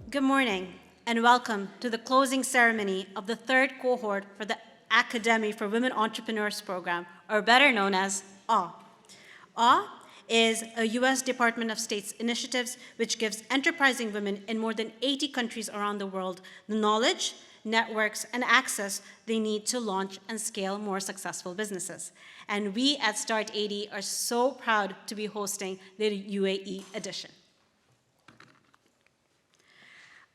Good morning, and welcome to the closing ceremony of the third cohort for the Academy for Women Entrepreneurs program, or better known as AWE. AWE is a U.S. Department of State's initiative which gives enterprising women in more than 80 countries around the world the knowledge, networks, and access they need to launch and scale more successful businesses. And we at startAD are so proud to be hosting the UAE edition.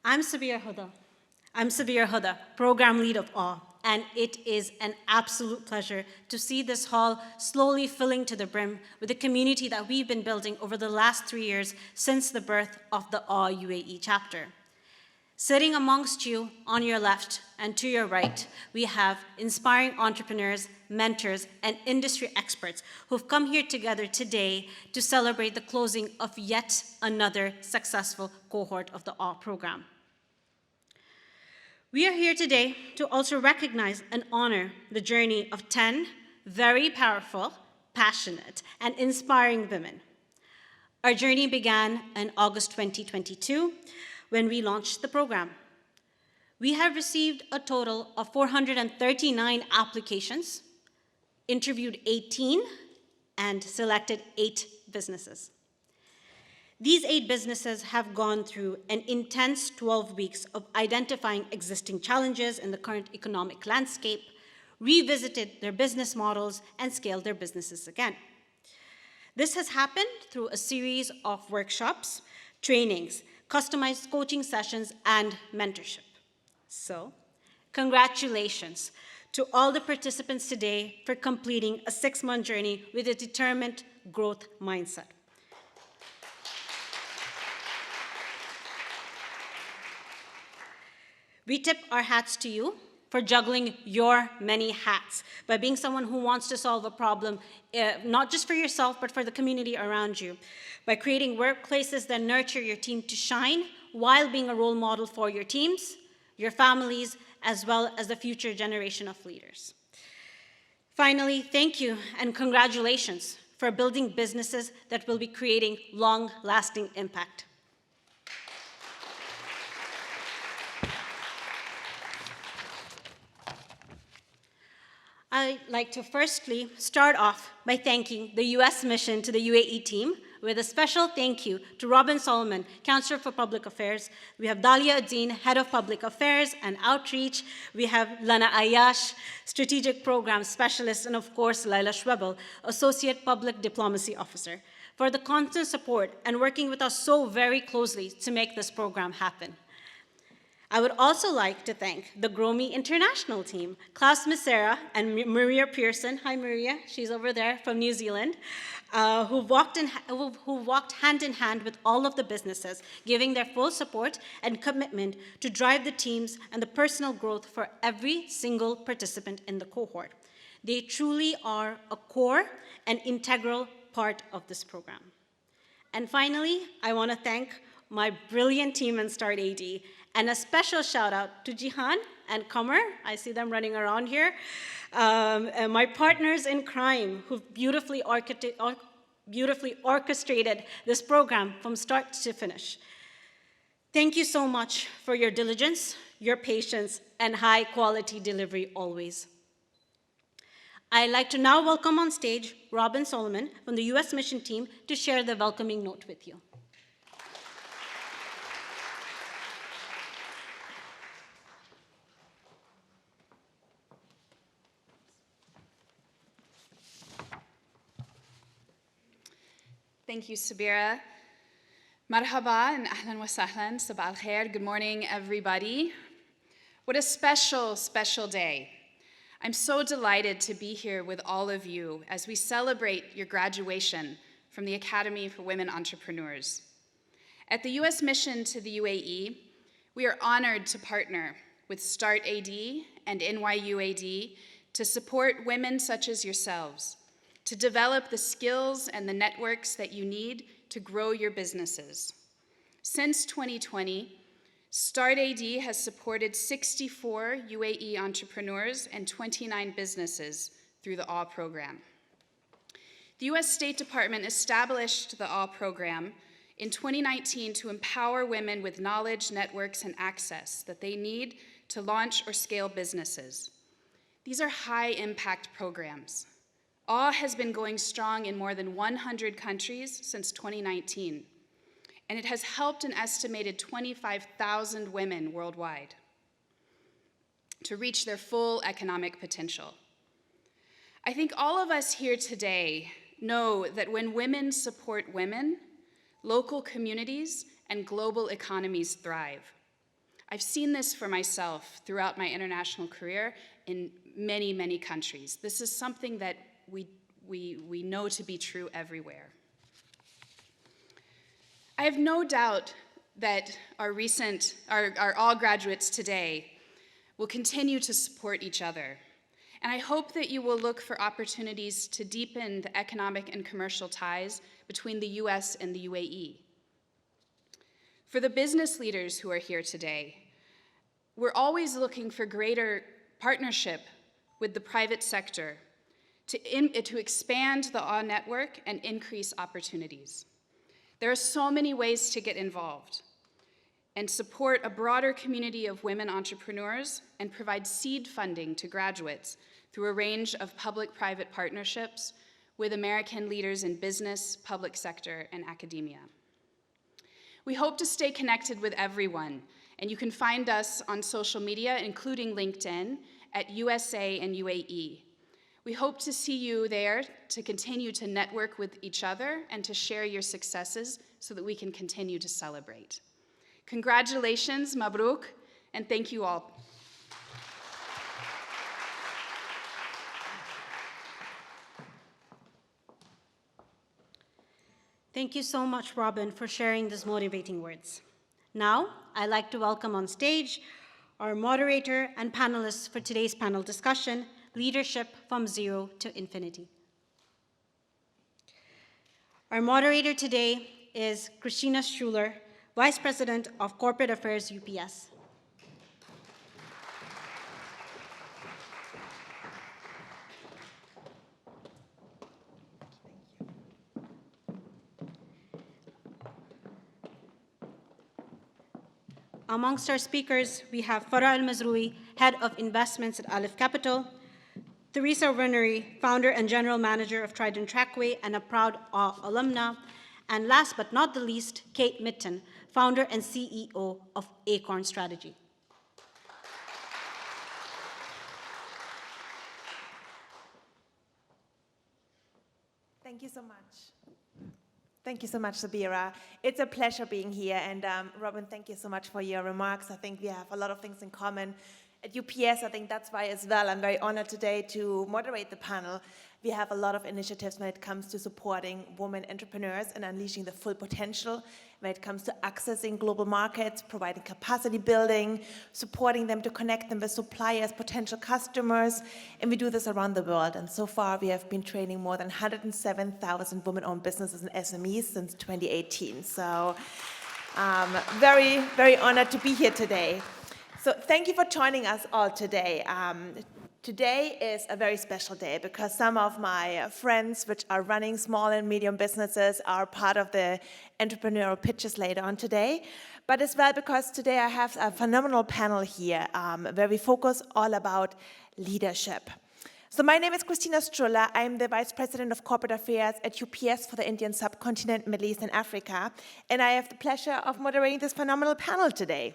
I'm Sabir Huda, program lead of AWE, and it is an absolute pleasure to see this hall slowly filling to the brim with the community that we've been building over the last 3 years since the birth of the AWE UAE chapter. Sitting amongst you on your left and to your right, we have inspiring entrepreneurs, mentors, and industry experts who've come here together today to celebrate the closing of yet another successful cohort of the AWE program. We are here today to also recognize and honor the journey of 10 very powerful, passionate, and inspiring women. Our journey began in August 2022 when we launched the program. We have received a total of 439 applications, interviewed 18, and selected 8 businesses. These 8 businesses have gone through an intense 12 weeks of identifying existing challenges in the current economic landscape, revisited their business models, and scaled their businesses again. This has happened through a series of workshops, trainings, customized coaching sessions, and mentorship. So, congratulations to all the participants today for completing a 6-month journey with a determined growth mindset. We tip our hats to you for juggling your many hats by being someone who wants to solve a problem, not just for yourself, but for the community around you, by creating workplaces that nurture your team to shine while being a role model for your teams, your families, as well as the future generation of leaders. Finally, thank you and congratulations for building businesses that will be creating long-lasting impact. I'd like to firstly start off by thanking the U.S. mission to the UAE team, with a special thank you to Robin Solomon, Counselor for Public Affairs. We have Dalia Adin, Head of Public Affairs and Outreach. We have Lana Ayash, Strategic Program Specialist, and of course, Laila Schwebel, Associate Public Diplomacy Officer, for the constant support and working with us so very closely to make this program happen. I would also like to thank the GrowMe International team, Klaus Messera and Maria Pearson. Hi, Maria. She's over there from New Zealand, who walked hand in hand with all of the businesses, giving their full support and commitment to drive the teams and the personal growth for every single participant in the cohort. They truly are a core and integral part of this program. And finally, I want to thank my brilliant team in startAD, and a special shout out to Jihan and Kamer, I see them running around here, and my partners in crime who've beautifully orchestrated this program from start to finish. Thank you so much for your diligence, your patience, and high quality delivery always. I'd like to now welcome on stage Robin Solomon from the U.S. Mission team to share the welcoming note with you. Thank you, Sabira. Marhaba and ahlan wa sahlan, sabah al khair. Good morning, everybody. What a special, special day. I'm so delighted to be here with all of you as we celebrate your graduation from the Academy for Women Entrepreneurs. At the U.S. Mission to the UAE, we are honored to partner with startAD and NYUAD to support women such as yourselves, to develop the skills and the networks that you need to grow your businesses. Since 2020, startAD has supported 64 UAE entrepreneurs and 29 businesses through the AWE program. The US State Department established the AWE program in 2019 to empower women with knowledge, networks, and access that they need to launch or scale businesses. These are high-impact programs. AWE has been going strong in more than 100 countries since 2019, and it has helped an estimated 25,000 women worldwide to reach their full economic potential. I think all of us here today know that when women support women, local communities and global economies thrive. I've seen this for myself throughout my international career in many, many countries. This is something that we know to be true everywhere. I have no doubt that our AWE graduates today will continue to support each other. And I hope that you will look for opportunities to deepen the economic and commercial ties between the US and the UAE. For the business leaders who are here today, we're always looking for greater partnership with the private sector to expand the AWE network and increase opportunities. There are so many ways to get involved and support a broader community of women entrepreneurs and provide seed funding to graduates through a range of public-private partnerships with American leaders in business, public sector, and academia. We hope to stay connected with everyone, and you can find us on social media, including LinkedIn, at USA and UAE. We hope to see you there to continue to network with each other and to share your successes so that we can continue to celebrate. Congratulations, Mabruk, and thank you all. Thank you so much, Robin, for sharing these motivating words. Now, I'd like to welcome on stage our moderator and panelists for today's panel discussion, Leadership from Zero to Infinity. Our moderator today is Christina Struhler, Vice President of Corporate Affairs, UPS. Amongst our speakers, we have Farah Al-Mazroui, Head of Investments at Aleph Capital, Teresa Wernery, Founder and General Manager of Trident Trackway and a proud alumna, and last but not the least, Kate Mitton, Founder and CEO of Acorn Strategy. Thank you so much. Thank you so much, Sabira. It's a pleasure being here. And Robin, thank you so much for your remarks. I think we have a lot of things in common. At UPS, I think that's why as well I'm very honored today to moderate the panel. We have a lot of initiatives when it comes to supporting women entrepreneurs and unleashing the full potential, when it comes to accessing global markets, providing capacity building, supporting them to connect them with suppliers, potential customers, and we do this around the world. And so far, we have been training more than 107,000 women-owned businesses and SMEs since 2018. So very, very honored to be here today. So thank you for joining us all today. Today is a very special day because some of my friends which are running small and medium businesses are part of the entrepreneurial pitches later on today, but as well because today I have a phenomenal panel here where we focus all about leadership. So my name is Christina Struhler. I'm the Vice President of Corporate Affairs at UPS for the Indian subcontinent, Middle East, and Africa, and I have the pleasure of moderating this phenomenal panel today.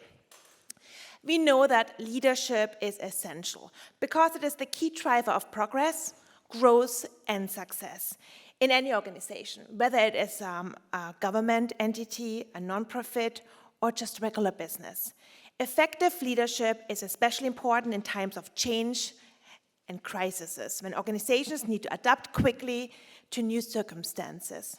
We know that leadership is essential because it is the key driver of progress, growth, and success in any organization, whether it is a government entity, a nonprofit, or just regular business. Effective leadership is especially important in times of change and crises, when organizations need to adapt quickly to new circumstances.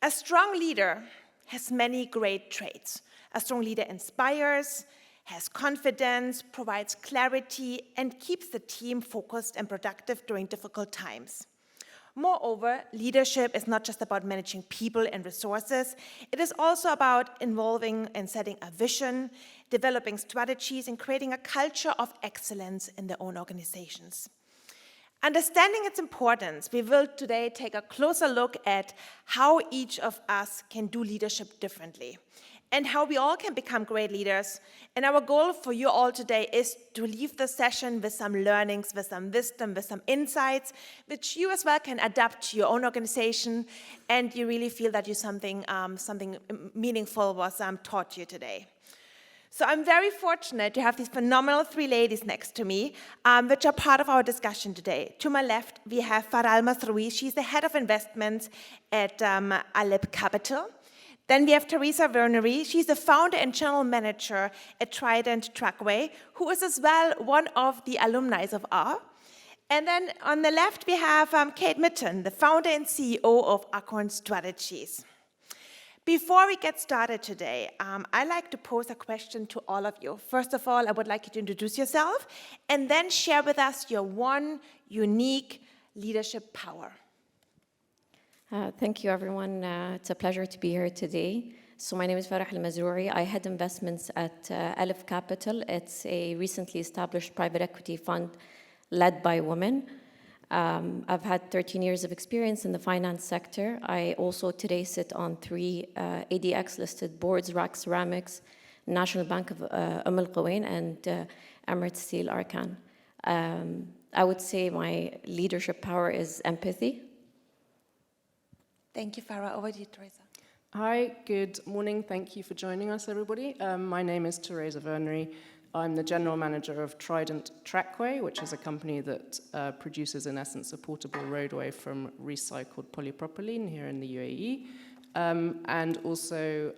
A strong leader has many great traits. A strong leader inspires, has confidence, provides clarity, and keeps the team focused and productive during difficult times. Moreover, leadership is not just about managing people and resources. It is also about involving and setting a vision, developing strategies, and creating a culture of excellence in their own organizations. Understanding its importance, we will today take a closer look at how each of us can do leadership differently and how we all can become great leaders. And our goal for you all today is to leave the session with some learnings, with some wisdom, with some insights, which you as well can adapt to your own organization, and you really feel that something meaningful was taught to you today. So I'm very fortunate to have these phenomenal three ladies next to me, which are part of our discussion today. To my left, we have Farah Masroui. She's the head of investments at Alib Capital. Then we have Teresa Vernery. She's the founder and general manager at Trident Trackway, who is as well one of the alumni of R. And then on the left, we have Kate Mitten, the founder and CEO of Acorn Strategies. Before we get started today, I'd like to pose a question to all of you. First of all, I would like you to introduce yourself and then share with us your one unique leadership power. Thank you, everyone. It's a pleasure to be here today. So my name is Farah Al-Mazroui. I head investments at Alib Capital. It's a recently established private equity fund led by women. I've had 13 years of experience in the finance sector. I also today sit on 3 ADX-listed boards, RAK Ceramics, National Bank of Al Quwain, and Emirates Steel Arcan. I would say my leadership power is empathy. Thank you, Farah. Over to you, Teresa. Hi, good morning. Thank you for joining us, everybody. My name is Teresa Vernery. I'm the general manager of Trident Trackway, which is a company that produces, in essence, a portable roadway from recycled polypropylene here in the UAE. And also,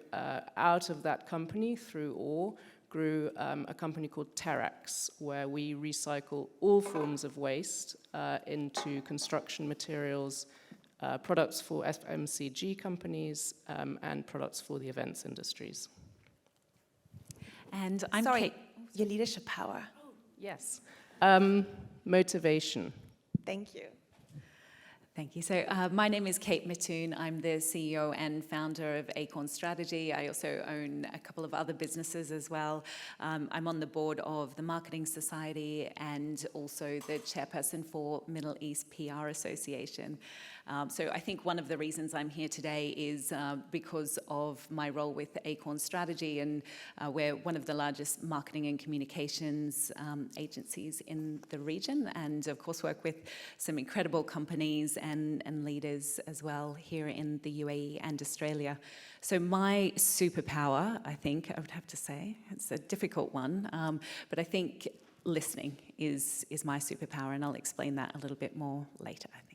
out of that company, through OR, grew a company called Terax, where we recycle all forms of waste into construction materials, products for FMCG companies, and products for the events industries. And I'm Sorry, your leadership power. Yes. Motivation. Thank you. Thank you. So my name is Kate Mittoon. I'm the CEO and founder of Acorn Strategy. I also own a couple of other businesses as well. I'm on the board of the Marketing Society and also the chairperson for Middle East PR Association. So I think one of the reasons I'm here today is because of my role with Acorn Strategy, and we're one of the largest marketing and communications agencies in the region, and of course work with some incredible companies and leaders as well here in the UAE and Australia. So my superpower, I think I would have to say, it's a difficult one, but I think listening is my superpower, and I'll explain that a little bit more later, I think.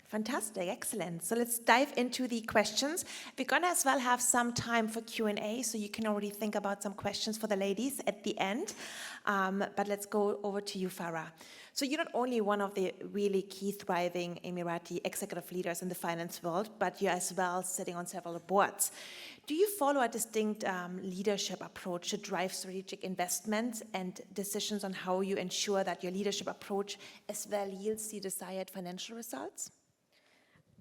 Fantastic, excellent. So let's dive into the questions. We're going to as well have some time for Q&A, so you can already think about some questions for the ladies at the end. But let's go over to you, Farah. So you're not only one of the really key thriving Emirati executive leaders in the finance world, but you're as well sitting on several boards. Do you follow a distinct leadership approach to drive strategic investments and decisions on how you ensure that your leadership approach as well yields the desired financial results?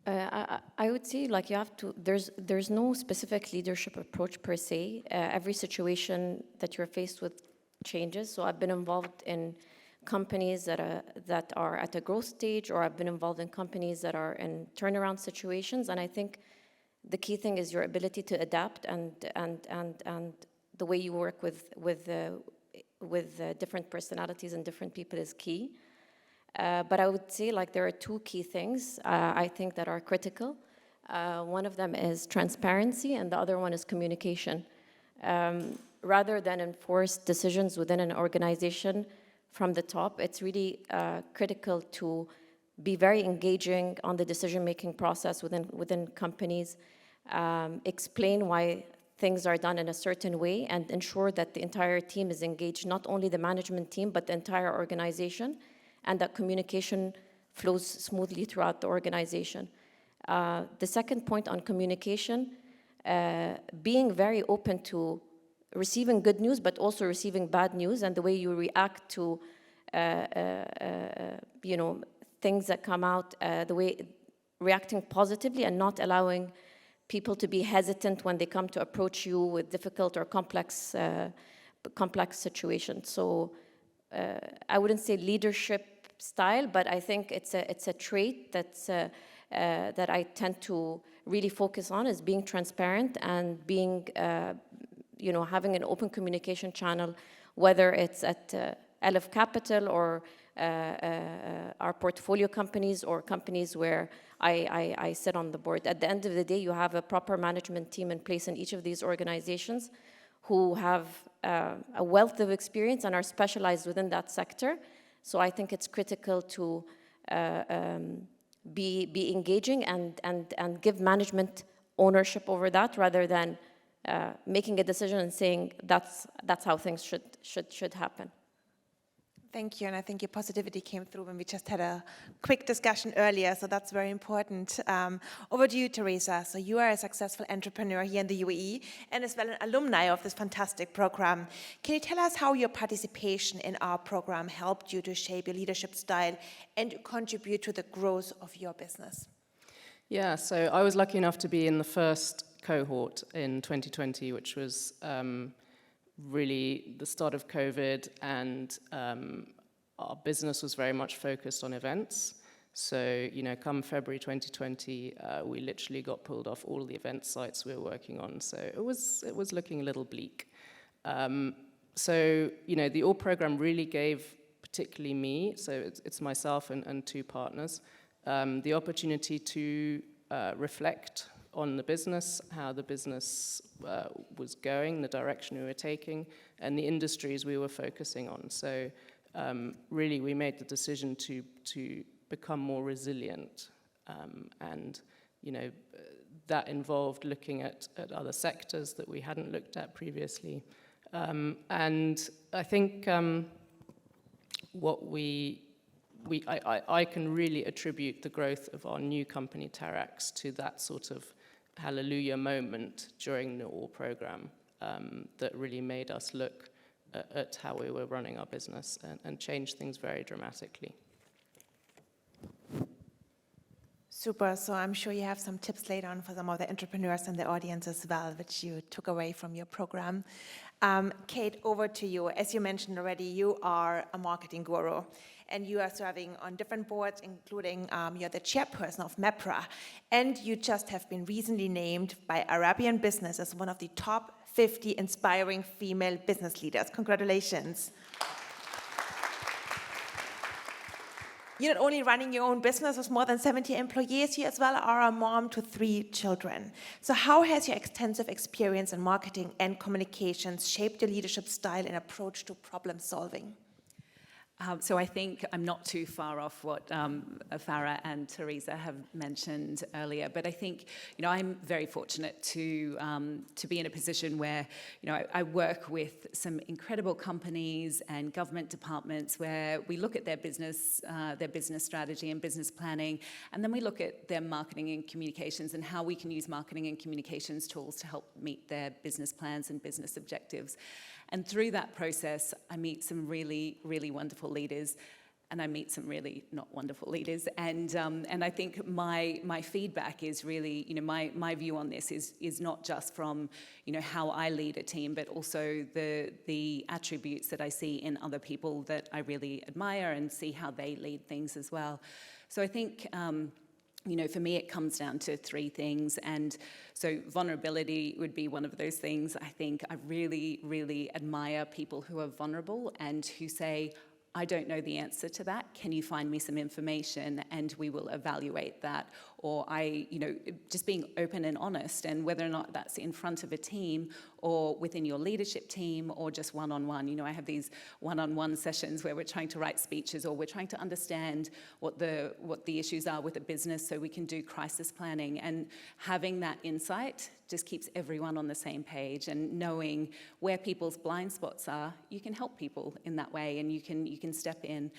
I would say, like, you have to, there's no specific leadership approach per se. Every situation that you're faced with changes. So I've been involved in companies that are at a growth stage, or I've been involved in companies that are in turnaround situations. And I think the key thing is your ability to adapt and the way you work with different personalities and different people is key. But I would say, like, there are 2 key things I think that are critical. One of them is transparency, and the other one is communication. Rather than enforce decisions within an organization from the top, it's really critical to be very engaging on the decision-making process within companies, explain why things are done in a certain way, and ensure that the entire team is engaged, not only the management team, but the entire organization, and that communication flows smoothly throughout the organization. The second point on communication, being very open to receiving good news, but also receiving bad news, and the way you react to, things that come out, the way reacting positively and not allowing people to be hesitant when they come to approach you with difficult or complex situations. So I wouldn't say leadership style, but I think it's a trait that's that I tend to really focus on, is being transparent and being, having an open communication channel, whether it's at LF Capital or our portfolio companies or companies where I sit on the board. At the end of the day, you have a proper management team in place in each of these organizations who have a wealth of experience and are specialized within that sector. So I think it's critical to be engaging and give management ownership over that, rather than making a decision and saying that's how things should happen. Thank you, and I think your positivity came through when we just had a quick discussion earlier, so that's very important. Over to you, Teresa. So you are a successful entrepreneur here in the UAE and as well an alumni of this fantastic program. Can you tell us how your participation in our program helped you to shape your leadership style and contribute to the growth of your business? Yeah, so I was lucky enough to be in the first cohort in 2020, which was really the start of COVID, and our business was very much focused on events. So, come February 2020, we literally got pulled off all the event sites we were working on. So it was looking a little bleak. The All program really gave, particularly me, so it's myself and two partners, the opportunity to reflect on the business, how the business was going, the direction we were taking, and the industries we were focusing on. So really we made the decision to become more resilient, and that involved looking at other sectors that we hadn't looked at previously. And I think I can really attribute the growth of our new company, Tarax, to that sort of hallelujah moment during the All program that really made us look at how we were running our business and change things very dramatically. Super, so I'm sure you have some tips later on for some of the entrepreneurs in the audience as well, which you took away from your program. Kate, over to you. As you mentioned already, you are a marketing guru, and you are serving on different boards, including you're the chairperson of MEPRA, and you just have been recently named by Arabian Business as one of the top 50 inspiring female business leaders. Congratulations. You're not only running your own business with more than 70 employees, you as well are a mom to 3 children. So how has your extensive experience in marketing and communications shaped your leadership style and approach to problem solving? So I think I'm not too far off what Farah and Teresa have mentioned earlier, but I think I'm very fortunate to be in a position where I work with some incredible companies and government departments where we look at their business strategy and business planning, and then we look at their marketing and communications and how we can use marketing and communications tools to help meet their business plans and business objectives. And through that process, I meet some really, really wonderful leaders, and I meet some really not wonderful leaders. And I think my feedback is really, my view on this is not just from, how I lead a team, but also the attributes that I see in other people that I really admire and see how they lead things as well. So I think, for me, it comes down to 3 things. And so vulnerability would be one of those things. I think I really, really admire people who are vulnerable and who say, I don't know the answer to that. Can you find me some information and we will evaluate that? Or just being open and honest, and whether or not that's in front of a team or within your leadership team or just one-on-one. I have these one-on-one sessions where we're trying to write speeches or we're trying to understand what the issues are with a business so we can do crisis planning. And having that insight just keeps everyone on the same page, and knowing where people's blind spots are, you can help people in that way, and you can step in.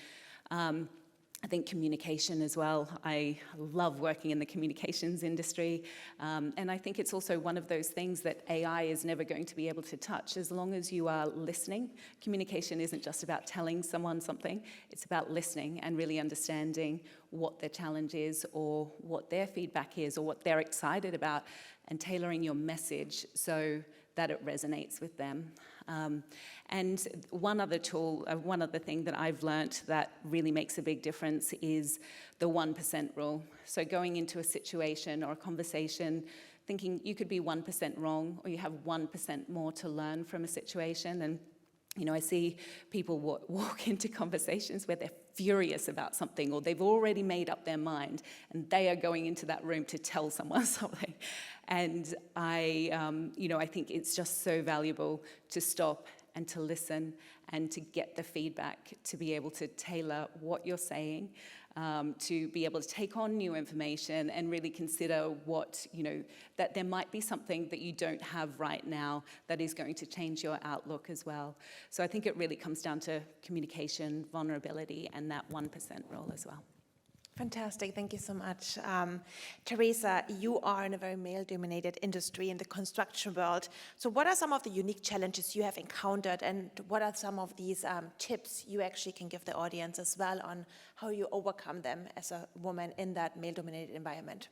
I think communication as well. I love working in the communications industry, and I think it's also one of those things that AI is never going to be able to touch as long as you are listening. Communication isn't just about telling someone something, it's about listening and really understanding what their challenge is or what their feedback is or what they're excited about, and tailoring your message so that it resonates with them. And one other tool, one other thing that I've learnt that really makes a big difference is the 1% rule. So going into a situation or a conversation thinking you could be 1% wrong or you have 1% more to learn from a situation. And you know, I see people walk into conversations where they're furious about something or they've already made up their mind and they are going into that room to tell someone something. And I think it's just so valuable to stop and to listen and to get the feedback, to be able to tailor what you're saying, to be able to take on new information and really consider that there might be something that you don't have right now that is going to change your outlook as well. So I think it really comes down to communication, vulnerability, and that 1% rule as well. Fantastic, thank you so much. Teresa, you are in a very male-dominated industry in the construction world. So what are some of the unique challenges you have encountered and what are some of these tips you actually can give the audience as well on how you overcome them as a woman in that male-dominated environment?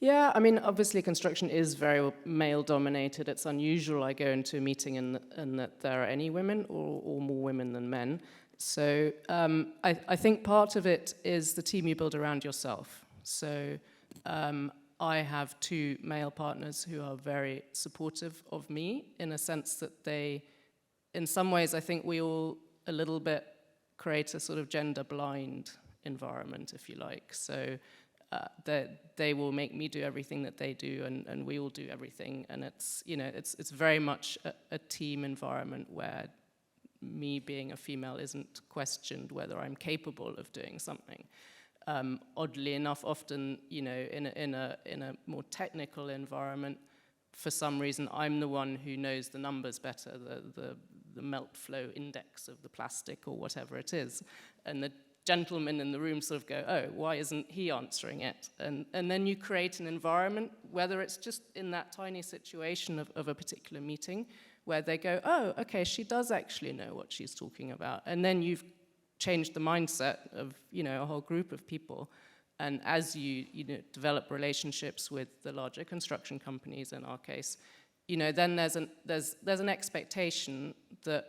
Yeah, I mean, obviously construction is very male-dominated. It's unusual I go into a meeting and that there are any women or more women than men. So I think part of it is the team you build around yourself. So I have 2 male partners who are very supportive of me in a sense that they, in some ways, I think we all a little bit create a sort of gender-blind environment, if you like. So they will make me do everything that they do, and we all do everything. And it's very much a team environment where me being a female isn't questioned whether I'm capable of doing something. Oddly enough, often, in a more technical environment, for some reason, I'm the one who knows the numbers better, the melt flow index of the plastic or whatever it is. And the gentlemen in the room sort of go, oh, why isn't he answering it? And then you create an environment, whether it's just in that tiny situation of a particular meeting, where they go, oh, okay, she does actually know what she's talking about. And then you've changed the mindset of, a whole group of people. And as you develop relationships with the larger construction companies, in our case, then there's an expectation that,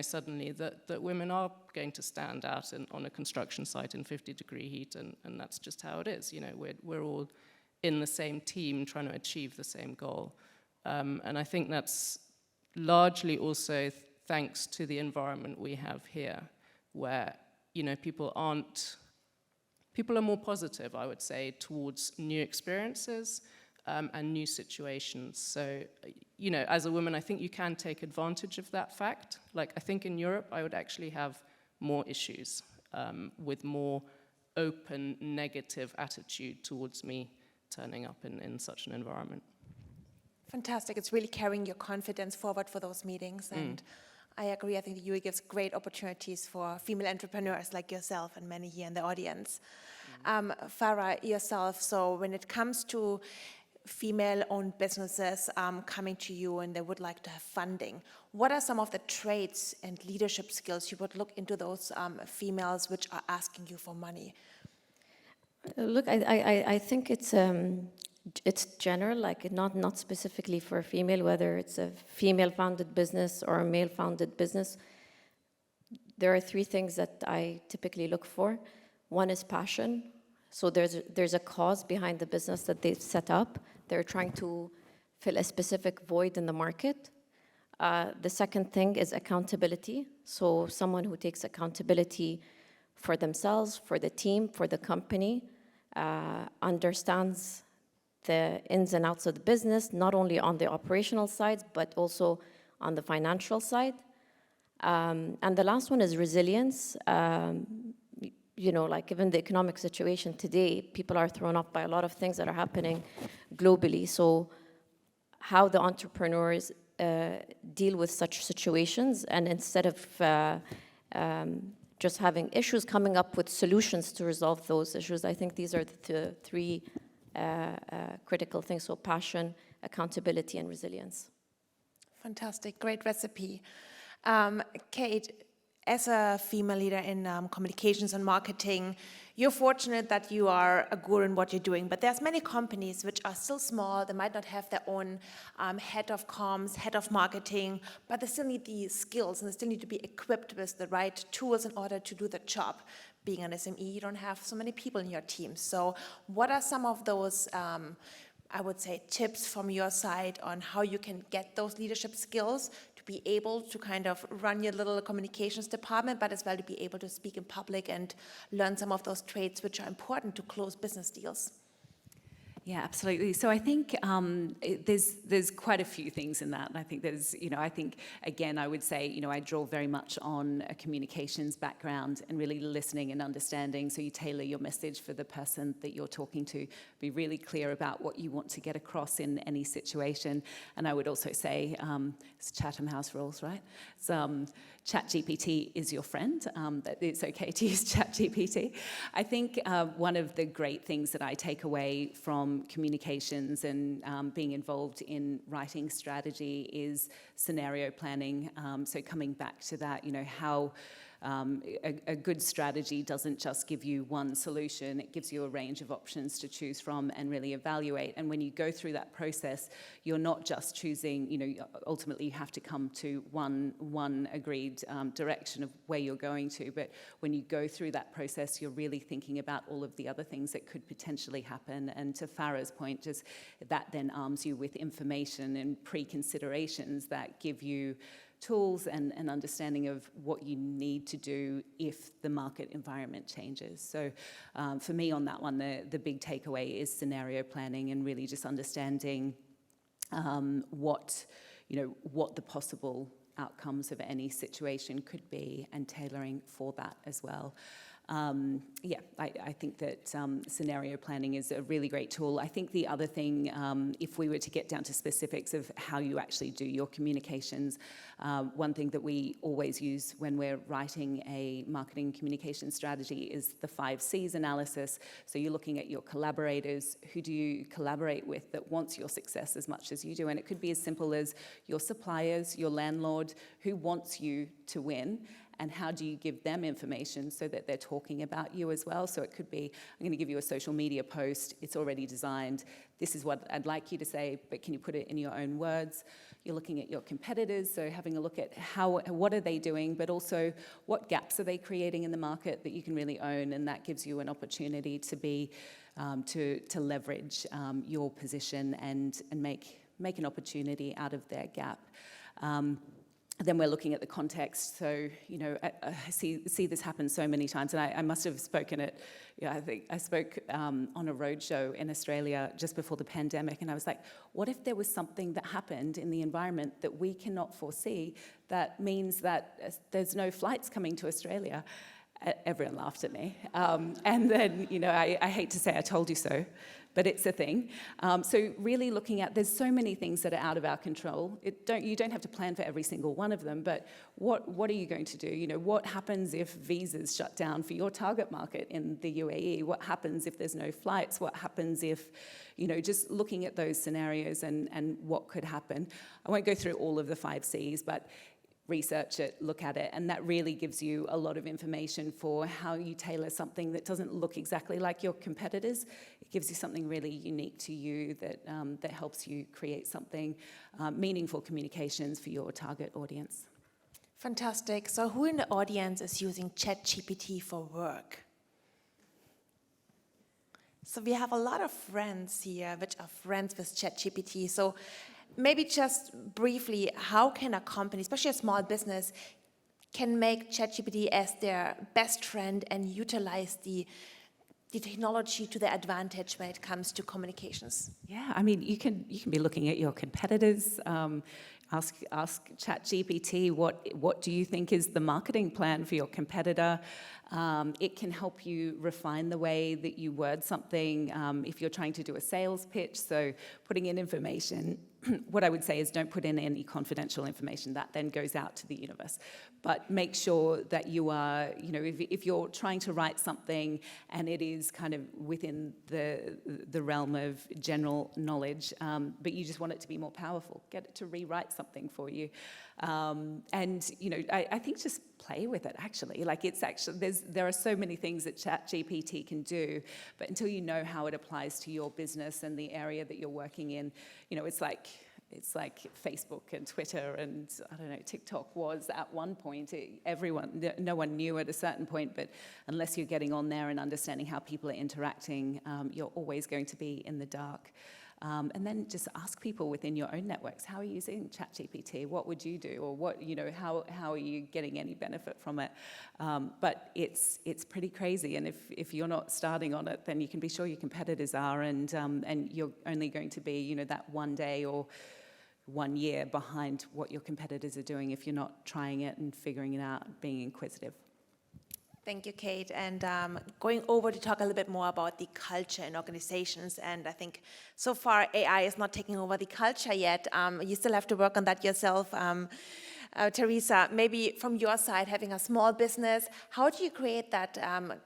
suddenly that women are going to stand out on a construction site in 50-degree heat, and that's just how it is. We're all in the same team trying to achieve the same goal. And I think that's largely also thanks to the environment we have here, where people are more positive, I would say, towards new experiences and new situations. So, as a woman, I think you can take advantage of that fact. Like, I think in Europe, I would actually have more issues with more open, negative attitude towards me turning up in such an environment. Fantastic. It's really carrying your confidence forward for those meetings. And I agree. I think the UAE gives great opportunities for female entrepreneurs like yourself and many here in the audience. Farah, yourself, so when it comes to female-owned businesses coming to you and they would like to have funding, what are some of the traits and leadership skills you would look into those females which are asking you for money? Look, I think it's general, like not specifically for a female, whether it's a female-founded business or a male-founded business. There are 3 things that I typically look for. One is passion. So there's a cause behind the business that they've set up. They're trying to fill a specific void in the market. The second thing is accountability. So someone who takes accountability for themselves, for the team, for the company, understands the ins and outs of the business, not only on the operational side, but also on the financial side. And the last one is resilience. Like given the economic situation today, people are thrown off by a lot of things that are happening globally. So how the entrepreneurs deal with such situations, and instead of just having issues, coming up with solutions to resolve those issues. I think these are the 3 critical things, so passion, accountability, and resilience. Fantastic, great recipe. Kate, as a female leader in communications and marketing, you're fortunate that you are a guru in what you're doing, but there's many companies which are still small. They might not have their own head of comms, head of marketing, but they still need the skills and they still need to be equipped with the right tools in order to do the job. Being an SME, you don't have so many people in your team. So what are some of those, I would say, tips from your side on how you can get those leadership skills to be able to kind of run your little communications department, but as well to be able to speak in public and learn some of those traits which are important to close business deals? Yeah, absolutely. So I think there's quite a few things in that. And I think there's, I think, again, I would say, I draw very much on a communications background and really listening and understanding. So you tailor your message for the person that you're talking to. Be really clear about what you want to get across in any situation. And I would also say, it's Chatham House rules, right? So, ChatGPT is your friend, that it's okay to use ChatGPT. I think one of the great things that I take away from communications and being involved in writing strategy is scenario planning. So coming back to that, how a good strategy doesn't just give you one solution, it gives you a range of options to choose from and really evaluate. And when you go through that process, you're not just choosing, ultimately you have to come to one agreed direction of where you're going to. But when you go through that process, you're really thinking about all of the other things that could potentially happen. And to Farah's point, just that then arms you with information and pre-considerations that give you tools and an understanding of what you need to do if the market environment changes. So for me on that one, the big takeaway is scenario planning and really just understanding what the possible outcomes of any situation could be and tailoring for that as well. I think that scenario planning is a really great tool. I think the other thing, if we were to get down to specifics of how you actually do your communications, one thing that we always use when we're writing a marketing communication strategy is the 5 C's analysis. So you're looking at your collaborators. Who do you collaborate with that wants your success as much as you do? And it could be as simple as your suppliers, your landlord, who wants you to win, and how do you give them information so that they're talking about you as well? So it could be, I'm going to give you a social media post, it's already designed, this is what I'd like you to say, but can you put it in your own words? You're looking at your competitors, so having a look at what are they doing, but also what gaps are they creating in the market that you can really own, and that gives you an opportunity to be, to leverage your position and make an opportunity out of their gap. Then we're looking at the context. So, I see this happen so many times, and I must have spoken at, I think I spoke on a roadshow in Australia just before the pandemic, and I was like, what if there was something that happened in the environment that we cannot foresee that means that there's no flights coming to Australia? Everyone laughed at me. And then, I hate to say I told you so, but it's a thing. So really looking at, there's so many things that are out of our control. You don't have to plan for every single one of them, but what are you going to do? What happens if visas shut down for your target market in the UAE? What happens if there's no flights? What happens if, just looking at those scenarios and what could happen? I won't go through all of the 5 C's, but research it, look at it, and that really gives you a lot of information for how you tailor something that doesn't look exactly like your competitors. It gives you something really unique to you that helps you create something, meaningful communications for your target audience. Fantastic. So who in the audience is using ChatGPT for work? So we have a lot of friends here which are friends with ChatGPT. So maybe just briefly, how can a company, especially a small business, can make ChatGPT as their best friend and utilize the technology to their advantage when it comes to communications? Yeah, I mean, you can be looking at your competitors. Ask ChatGPT what do you think is the marketing plan for your competitor. It can help you refine the way that you word something if you're trying to do a sales pitch. So putting in information. What I would say is don't put in any confidential information that then goes out to the universe. But make sure that you are, if you're trying to write something and it is kind of within the realm of general knowledge, but you just want it to be more powerful, get it to rewrite something for you. And I think just play with it. Actually, like it's actually there are so many things that ChatGPT can do, but until you know how it applies to your business and the area that you're working in, it's like Facebook and Twitter and I don't know, TikTok was at one point. No one knew at a certain point, but unless you're getting on there and understanding how people are interacting, you're always going to be in the dark. And then just ask people within your own networks, how are you using ChatGPT? What would you do? Or how are you getting any benefit from it? But it's pretty crazy. And if you're not starting on it, then you can be sure your competitors are, and you're only going to be, that one day or 1 year behind what your competitors are doing if you're not trying it and figuring it out, being inquisitive. Thank you, Kate. And going over to talk a little bit more about the culture in organizations. And I think so far AI is not taking over the culture yet. You still have to work on that yourself. Teresa, maybe from your side, having a small business, how do you create that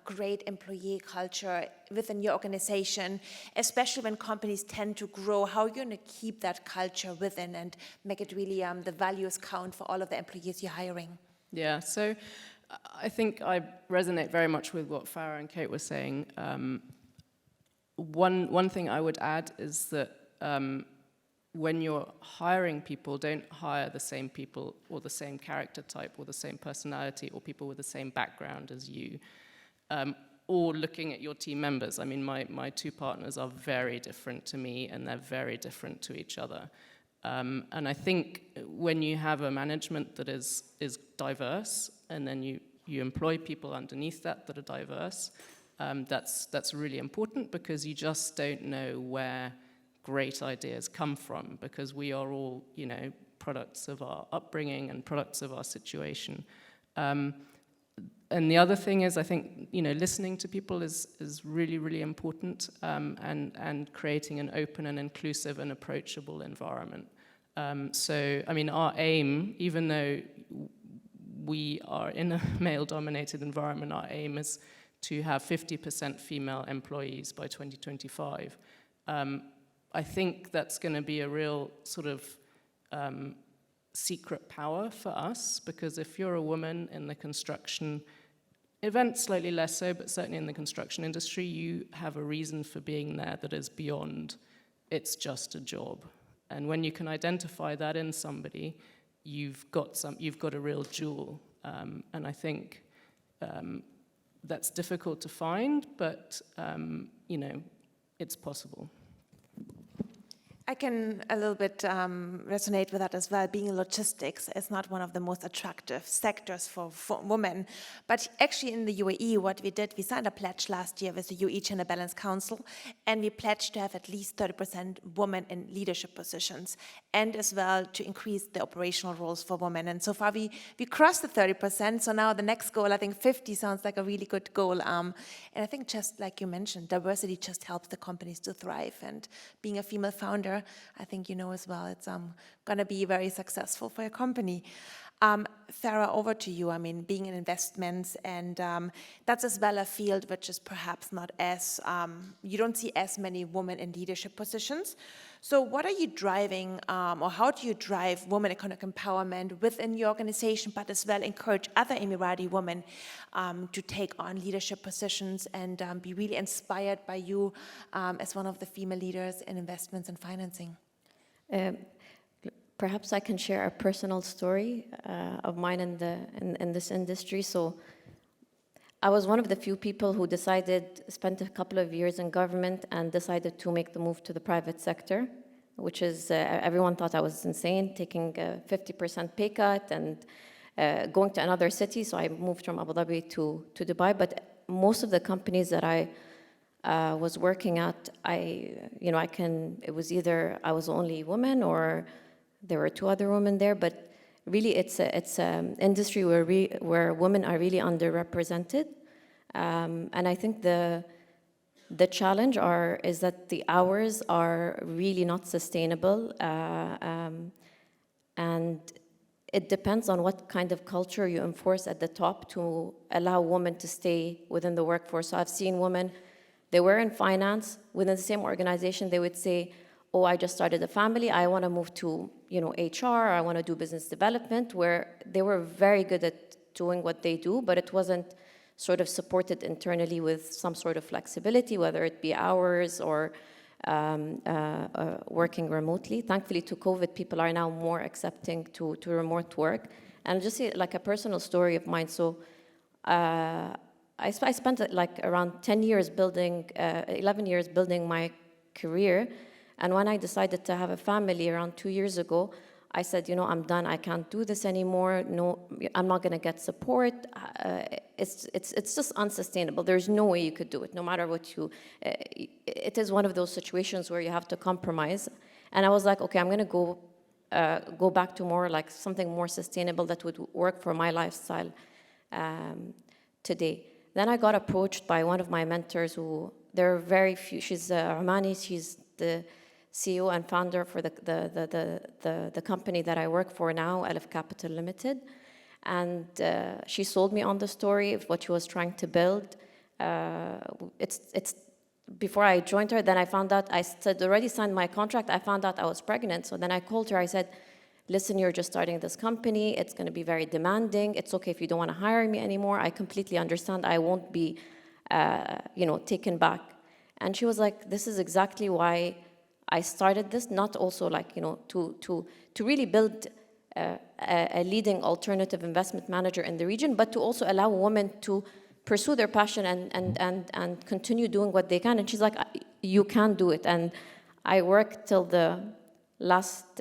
great employee culture within your organization, especially when companies tend to grow? How are you going to keep that culture within and make it really the values count for all of the employees you're hiring? Yeah, so I think I resonate very much with what Farah and Kate were saying. One thing I would add is that when you're hiring people, don't hire the same people or the same character type or the same personality or people with the same background as you. Or looking at your team members. I mean, my two partners are very different to me and they're very different to each other. And I think when you have a management that is diverse, and then you employ people underneath that are diverse, that's really important, because you just don't know where great ideas come from, because we are all, products of our upbringing and products of our situation. And the other thing is, I think, listening to people is really, really important, and creating an open and inclusive and approachable environment. So, I mean, our aim, even though we are in a male-dominated environment, our aim is to have 50% female employees by 2025. I think that's going to be a real sort of secret power for us, because if you're a woman in the construction event, slightly less so, but certainly in the construction industry, you have a reason for being there that is beyond it's just a job. And when you can identify that in somebody, you've got a real jewel. And I think that's difficult to find, but it's possible. I can a little bit resonate with that as well. Being in logistics is not one of the most attractive sectors for women. But actually in the UAE, what we did, we signed a pledge last year with the UAE Gender Balance Council, and we pledged to have at least 30% women in leadership positions, and as well to increase the operational roles for women. And so far we crossed the 30%, so now the next goal, I think 50 sounds like a really good goal. And I think just like you mentioned, diversity just helps the companies to thrive, and being a female founder, I think as well, it's going to be very successful for your company. Farah, over to you. I mean, being in investments, and that's as well a field which is perhaps not as, you don't see as many women in leadership positions. So what are you driving, or how do you drive women economic empowerment within your organization, but as well encourage other Emirati women to take on leadership positions and be really inspired by you as one of the female leaders in investments and financing? Perhaps I can share a personal story of mine in this industry. So I was one of the few people who spent a couple of years in government and decided to make the move to the private sector, which is, everyone thought I was insane, taking a 50% pay cut and going to another city. So I moved from Abu Dhabi to Dubai. But most of the companies that I was working at, it was either I was the only woman or there were two other women there, but really it's an industry where women are really underrepresented. And I think the challenge is that the hours are really not sustainable. And it depends on what kind of culture you enforce at the top to allow women to stay within the workforce. So I've seen women, they were in finance, within the same organization, they would say, oh, I just started a family, I want to move to, HR, I want to do business development, where they were very good at doing what they do, but it wasn't sort of supported internally with some sort of flexibility, whether it be hours or working remotely. Thankfully, to COVID, people are now more accepting to remote work. And I'll just say, like a personal story of mine. So I spent like around 10 years building, 11 years building my career. And when I decided to have a family around 2 years ago, I said, I'm done. I can't do this anymore. No, I'm not going to get support. It's just unsustainable. There's no way you could do it, no matter what you. It is one of those situations where you have to compromise. And I was like, okay, I'm going to go back to more like something more sustainable that would work for my lifestyle today. Then I got approached by one of my mentors who, there are very few, she's Omani, she's the CEO and founder for the company that I work for now, Aleph Capital Limited. And she sold me on the story of what she was trying to build. It's before I joined her, then I found out, I said, already signed my contract, I found out I was pregnant. So then I called her, I said, listen, you're just starting this company, it's going to be very demanding, it's okay if you don't want to hire me anymore, I completely understand, I won't be, taken back. And she was like, this is exactly why I started this, not also like, to really build a leading alternative investment manager in the region, but to also allow women to pursue their passion and continue doing what they can. And she's like, you can do it. And I worked till the last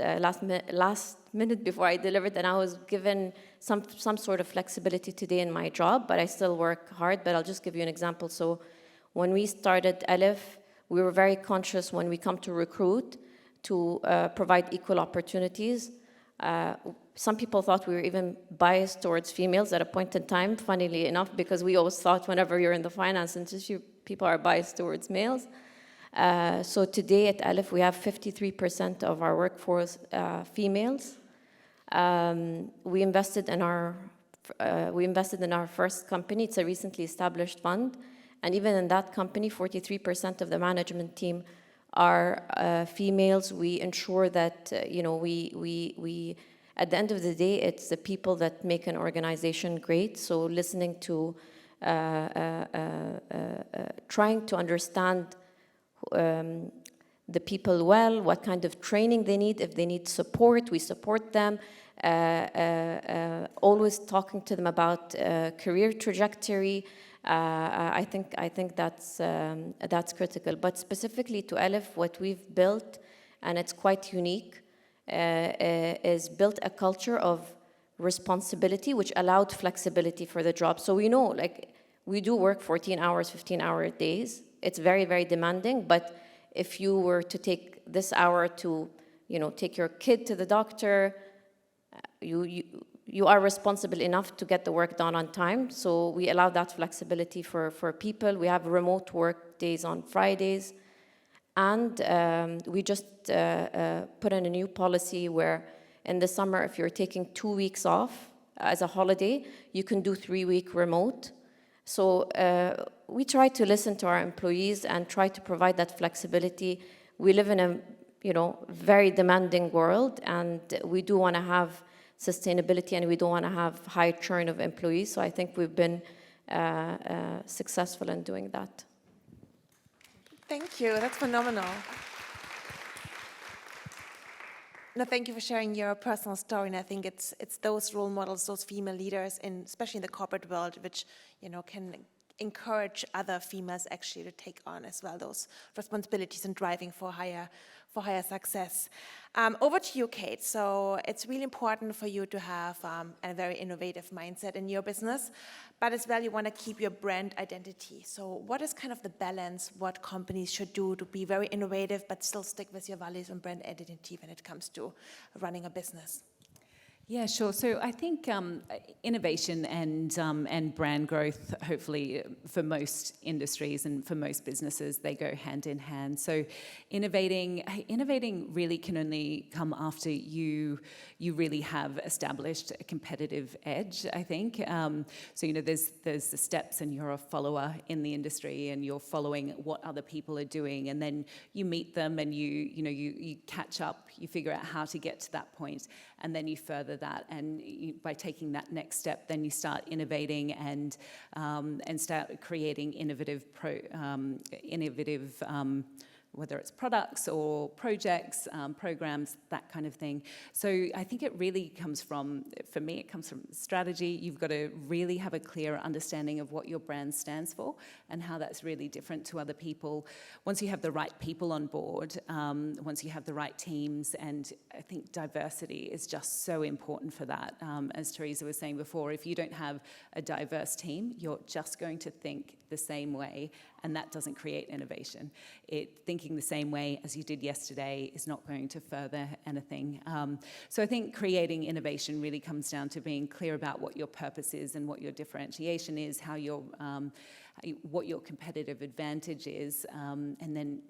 minute before I delivered, and I was given some sort of flexibility today in my job, but I still work hard. But I'll just give you an example. So when we started Aleph, we were very conscious when we come to recruit to provide equal opportunities. Some people thought we were even biased towards females at a point in time, funnily enough, because we always thought whenever you're in the finance industry, people are biased towards males. So today at Aleph, we have 53% of our workforce females. We invested in our first company. It's a recently established fund. And even in that company, 43% of the management team are females. We ensure that, we at the end of the day, it's the people that make an organization great. So listening to, trying to understand the people well, what kind of training they need. If they need support, we support them. Always talking to them about career trajectory. I think that's critical. But specifically to Aleph, what we've built, and it's quite unique, is built a culture of responsibility, which allowed flexibility for the job. So we know, we do work 14 hours, 15-hour days. It's very, very demanding. But if you were to take this hour to, take your kid to the doctor, you are responsible enough to get the work done on time. So we allow that flexibility for people. We have remote work days on Fridays. And we just put in a new policy where in the summer, if you're taking 2 weeks off as a holiday, you can do 3-week remote. So we try to listen to our employees and try to provide that flexibility. We live in a very demanding world, and we do want to have sustainability, and we don't want to have high churn of employees. So I think we've been successful in doing that. Thank you. That's phenomenal. No, thank you for sharing your personal story. And I think it's those role models, those female leaders, especially in the corporate world, which can encourage other females actually to take on as well those responsibilities and driving for higher success. Over to you, Kate. So it's really important for you to have a very innovative mindset in your business, but as well you want to keep your brand identity. So what is kind of the balance what companies should do to be very innovative but still stick with your values and brand identity when it comes to running a business? Yeah, sure. So I think innovation and brand growth, hopefully for most industries and for most businesses, they go hand in hand. So innovating really can only come after you really have established a competitive edge, I think. So there's the steps, and you're a follower in the industry, and you're following what other people are doing, and then you meet them, and you catch up, you figure out how to get to that point, and then you further that, and by taking that next step, then you start innovating and start creating innovative whether it's products or projects, programs, that kind of thing. So I think it really comes from, for me, it comes from strategy. You've got to really have a clear understanding of what your brand stands for and how that's really different to other people. Once you have the right people on board, once you have the right teams, and I think diversity is just so important for that. As Teresa was saying before, if you don't have a diverse team, you're just going to think the same way, and that doesn't create innovation. Thinking the same way as you did yesterday is not going to further anything. So I think creating innovation really comes down to being clear about what your purpose is and what your differentiation is, what your competitive advantage is, and then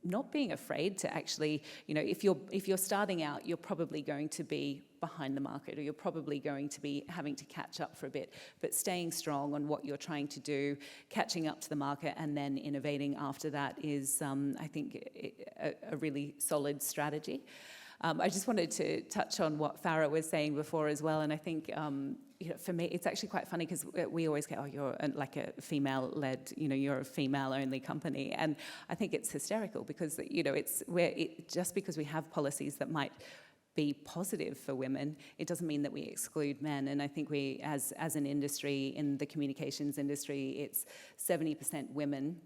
not being afraid to actually, if you're starting out, you're probably going to be behind the market, or you're probably going to be having to catch up for a bit, but staying strong on what you're trying to do, catching up to the market, and then innovating after that is, I think, a really solid strategy. I just wanted to touch on what Farah was saying before as well, and I think for me, it's actually quite funny because we always go, "Oh, you're like a female-led, you're a female-only company," and I think it's hysterical because just because we have policies that might be positive for women, it doesn't mean that we exclude men. And I think we, as an industry, in the communications industry, it's 70% women.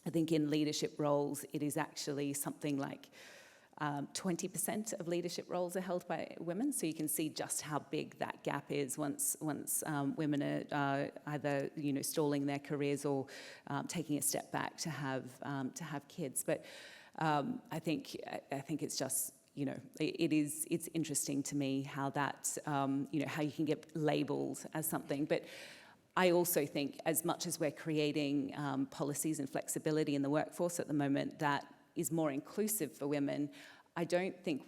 I think in leadership roles, it is actually something like 20% of leadership roles are held by women, so you can see just how big that gap is once women are either stalling their careers or taking a step back to have kids. But I think it's just it's interesting to me how that how you can get labelled as something, but. I also think as much as we're creating policies and flexibility in the workforce at the moment that is more inclusive for women, I don't think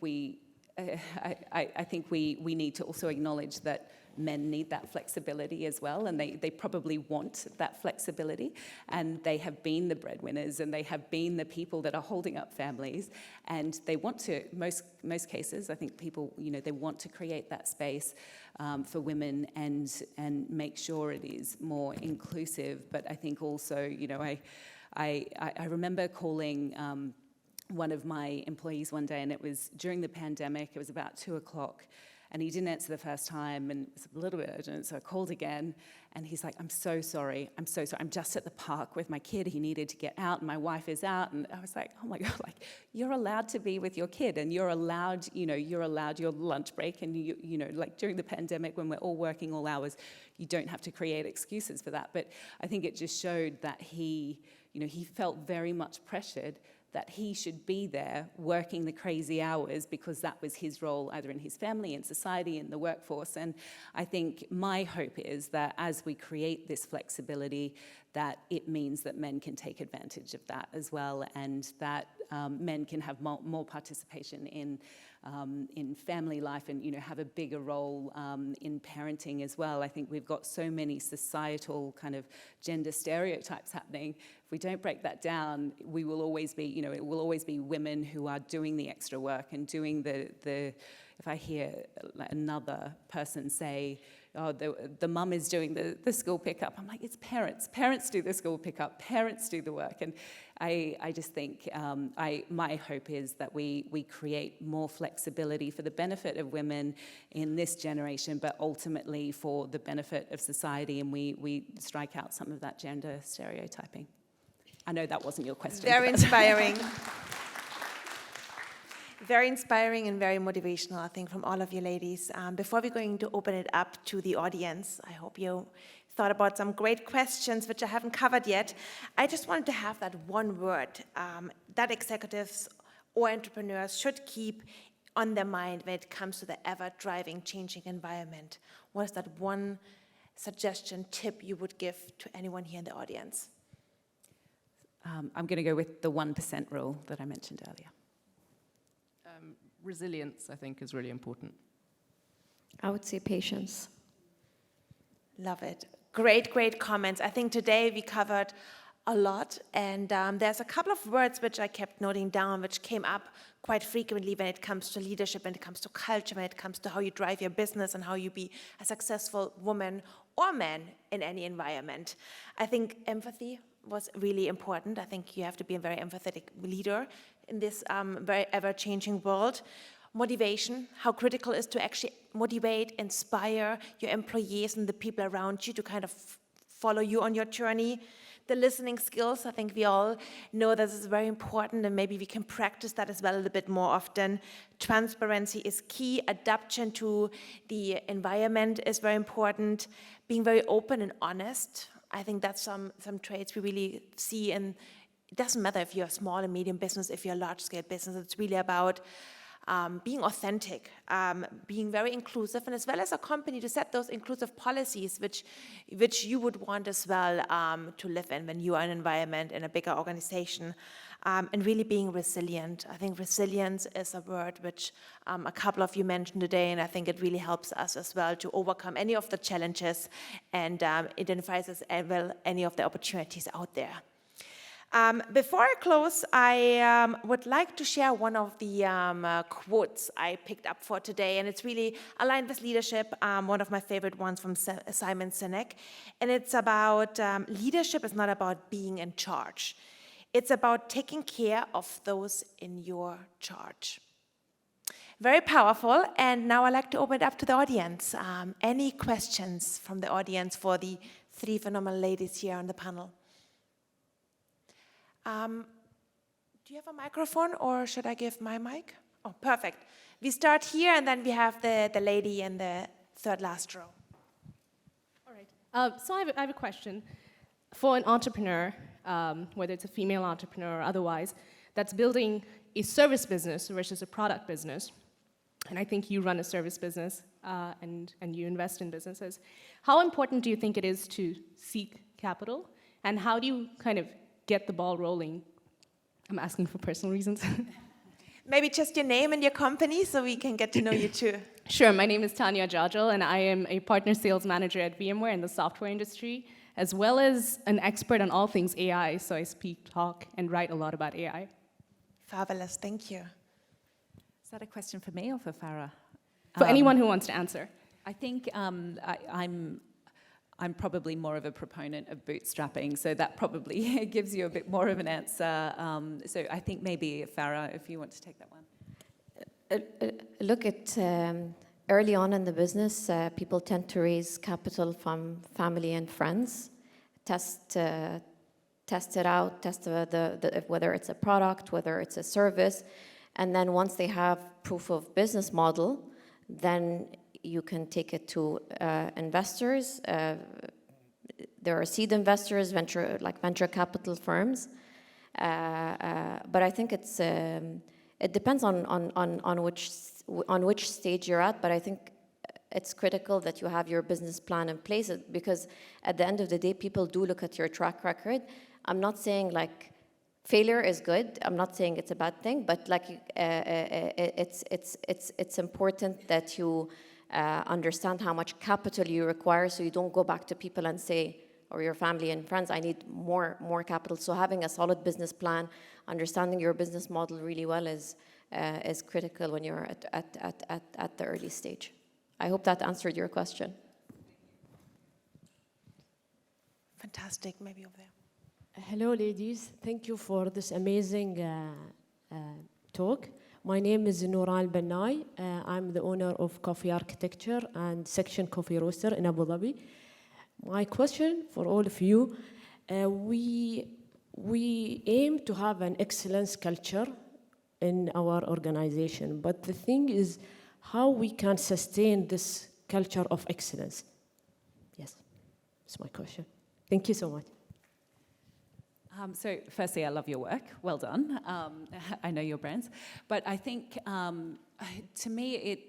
I think we need to also acknowledge that men need that flexibility as well, and they probably want that flexibility, and they have been the breadwinners, and they have been the people that are holding up families, and they want to, most cases, I think people, they want to create that space for women and make sure it is more inclusive. But I think also, I remember calling one of my employees one day, and it was during the pandemic. It was about 2:00, and he didn't answer the first time, and it was a little bit urgent, so I called again, and he's like, I'm so sorry, I'm just at the park with my kid. He needed to get out, and my wife is out. And I was like, oh my God, you're allowed to be with your kid, and you're allowed your lunch break, and during the pandemic when we're all working all hours, you don't have to create excuses for that. But I think it just showed that he felt very much pressured that he should be there working the crazy hours because that was his role, either in his family, in society, in the workforce. And I think my hope is that as we create this flexibility, that it means that men can take advantage of that as well, and that men can have more participation in family life, and have a bigger role in parenting as well. I think we've got so many societal kind of gender stereotypes happening. If we don't break that down, we will always be, it will always be women who are doing the extra work and doing the if I hear another person say, oh, the mum is doing the school pickup, I'm like, it's parents. Parents do the school pickup. Parents do the work. And I just think my hope is that we create more flexibility for the benefit of women in this generation, but ultimately for the benefit of society, and we strike out some of that gender stereotyping. I know that wasn't your question. Very inspiring. Very inspiring and very motivational, I think, from all of you ladies. Before we're going to open it up to the audience, I hope you thought about some great questions which I haven't covered yet. I just wanted to have that one word that executives or entrepreneurs should keep on their mind when it comes to the ever-driving, changing environment? What is that one suggestion, tip you would give to anyone here in the audience? I'm going to go with the 1% rule that I mentioned earlier. Resilience, I think, is really important. I would say patience. Love it. Great, great comments. I think today we covered a lot, and there's a couple of words which I kept noting down, which came up quite frequently when it comes to leadership, when it comes to culture, when it comes to how you drive your business and how you be a successful woman or man in any environment. I think empathy was really important. I think you have to be a very empathetic leader in this very ever-changing world. Motivation, how critical it is to actually motivate, inspire your employees and the people around you to kind of follow you on your journey. The listening skills, I think we all know this is very important, and maybe we can practice that as well a little bit more often. Transparency is key. Adaptation to the environment is very important. Being very open and honest. I think that's some traits we really see, and it doesn't matter if you're a small and medium business, if you're a large-scale business. It's really about being authentic, being very inclusive, and as well as a company to set those inclusive policies which you would want as well to live in when you are in an environment in a bigger organization, and really being resilient. I think resilience is a word which a couple of you mentioned today, and I think it really helps us as well to overcome any of the challenges and identifies as well any of the opportunities out there. Before I close, I would like to share one of the quotes I picked up for today, and it's really aligned with leadership, one of my favorite ones from Simon Sinek, and it's about leadership is not about being in charge. It's about taking care of those in your charge. Very powerful, and now I'd like to open it up to the audience. Any questions from the audience for the three phenomenal ladies here on the panel? Do you have a microphone, or should I give my mic? Oh, perfect. We start here, and then we have the lady in the third last row. All right. So I have a question. For an entrepreneur, whether it's a female entrepreneur or otherwise, that's building a service business versus a product business, and I think you run a service business and you invest in businesses, how important do you think it is to seek capital, and how do you kind of get the ball rolling? I'm asking for personal reasons. Maybe just your name and your company so we can get to know you too. Sure, my name is Tanya Jajal, and I am a partner sales manager at VMware in the software industry, as well as an expert on all things AI, so I speak, talk, and write a lot about AI. Fabulous, thank you. Is that a question for me or for Farah? For anyone who wants to answer. I think I'm probably more of a proponent of bootstrapping, so that probably gives you a bit more of an answer. So I think maybe, Farah, if you want to take that one. Look at early on in the business, people tend to raise capital from family and friends, test it out, test whether it's a product, whether it's a service, and then once they have proof of business model, then you can take it to investors. There are seed investors, venture capital firms, but I think it depends on which stage you're at. But I think it's critical that you have your business plan in place, because at the end of the day, people do look at your track record. I'm not saying like failure is good. I'm not saying it's a bad thing, but like it's important that you understand how much capital you require, so you don't go back to people and say, or your family and friends, I need more capital. So having a solid business plan, understanding your business model really well is critical when you're at the early stage. I hope that answered your question. Fantastic, maybe over there. Hello, ladies. Thank you for this amazing talk. My name is Nouran Bennai. I'm the owner of Coffee Architecture and Section Coffee Roaster in Abu Dhabi. My question for all of you, we aim to have an excellence culture in our organization, but the thing is how we can sustain this culture of excellence. Yes, that's my question. Thank you so much. So firstly, I love your work. Well done. I know your brands. But I think, to me,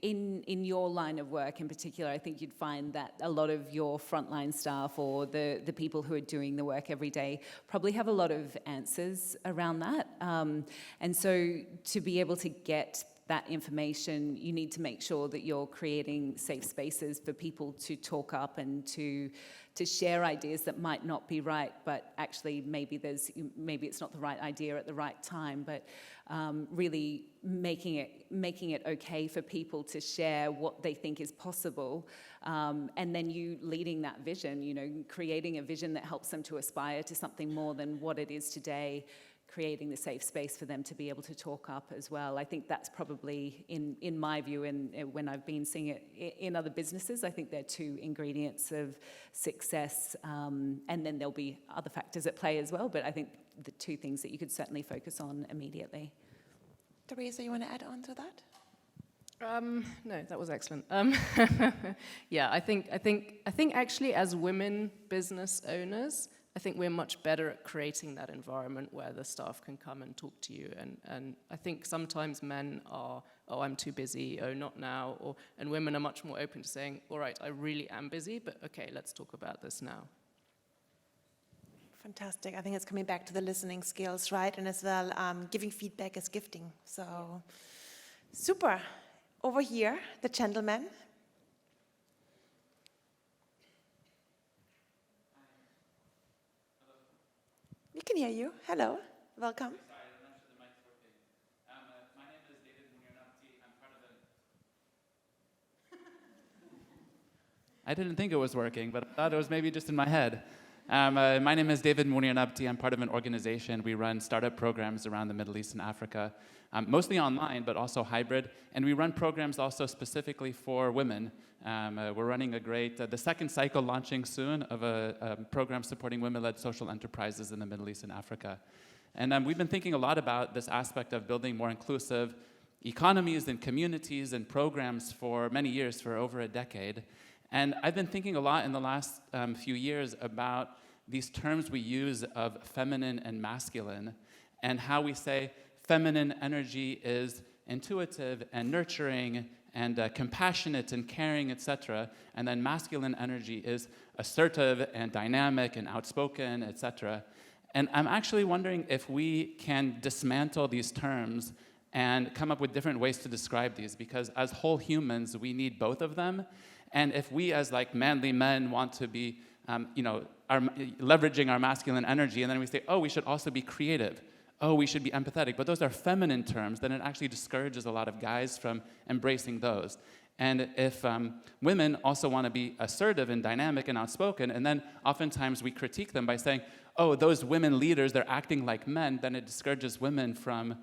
in your line of work in particular, I think you'd find that a lot of your frontline staff or the people who are doing the work every day probably have a lot of answers around that. And so to be able to get that information, you need to make sure that you're creating safe spaces for people to talk up and to share ideas that might not be right, but actually maybe it's not the right idea at the right time, but really making it okay for people to share what they think is possible, and then you leading that vision, creating a vision that helps them to aspire to something more than what it is today, creating the safe space for them to be able to talk up as well. I think that's probably, in my view, and when I've been seeing it in other businesses, I think they're two ingredients of success, and then there'll be other factors at play as well, but I think the two things that you could certainly focus on immediately. Teresa, you want to add on to that? No, that was excellent. Yeah, I think actually as women business owners, I think we're much better at creating that environment where the staff can come and talk to you. And I think sometimes men are, oh, I'm too busy, oh, not now. And women are much more open to saying, all right, I really am busy, but okay, let's talk about this now. Fantastic. I think it's coming back to the listening skills, right? And as well, giving feedback is gifting. So, super. Over here, the gentleman. We can hear you. Hello. Welcome. Sorry, I'm not sure the mic's working. My name is David Munir-Nabti. I'm part of I didn't think it was working, but I thought it was maybe just in my head. My name is David Munir-Nabti. I'm part of an organization. We run startup programs around the Middle East and Africa, mostly online, but also hybrid. And we run programs also specifically for women. We're running the second cycle launching soon of a program supporting women-led social enterprises in the Middle East and Africa. And we've been thinking a lot about this aspect of building more inclusive economies and communities and programs for many years, for over a decade. And I've been thinking a lot in the last few years about these terms we use of feminine and masculine, and how we say feminine energy is intuitive and nurturing and compassionate and caring, etc. And then masculine energy is assertive and dynamic and outspoken, etc. And I'm actually wondering if we can dismantle these terms and come up with different ways to describe these, because as whole humans, we need both of them. And if we as like manly men want to be, leveraging our masculine energy, and then we say, oh, we should also be creative, oh, we should be empathetic, but those are feminine terms, then it actually discourages a lot of guys from embracing those. And if women also want to be assertive and dynamic and outspoken, and then oftentimes we critique them by saying, oh, those women leaders, they're acting like men, then it discourages women from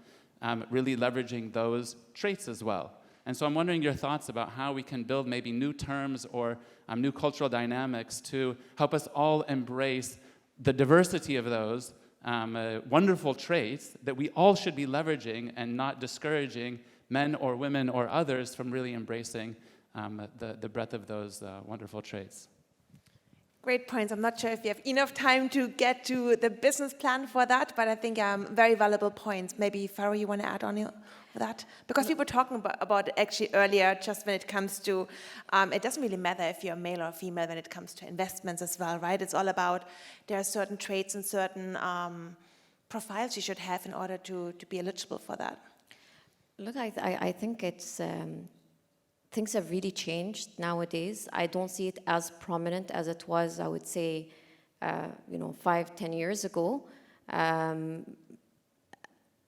really leveraging those traits as well. And so I'm wondering your thoughts about how we can build maybe new terms or new cultural dynamics to help us all embrace the diversity of those wonderful traits that we all should be leveraging, and not discouraging men or women or others from really embracing the breadth of those wonderful traits. Great points. I'm not sure if you have enough time to get to the business plan for that, but I think very valuable points. Maybe, Farah, you want to add on that? Because we were talking about actually earlier, just when it comes to, it doesn't really matter if you're male or female when it comes to investments as well, right? It's all about, there are certain traits and certain profiles you should have in order to be eligible for that. Look, I think it's, things have really changed nowadays. I don't see it as prominent as it was, I would say, 5-10 years ago.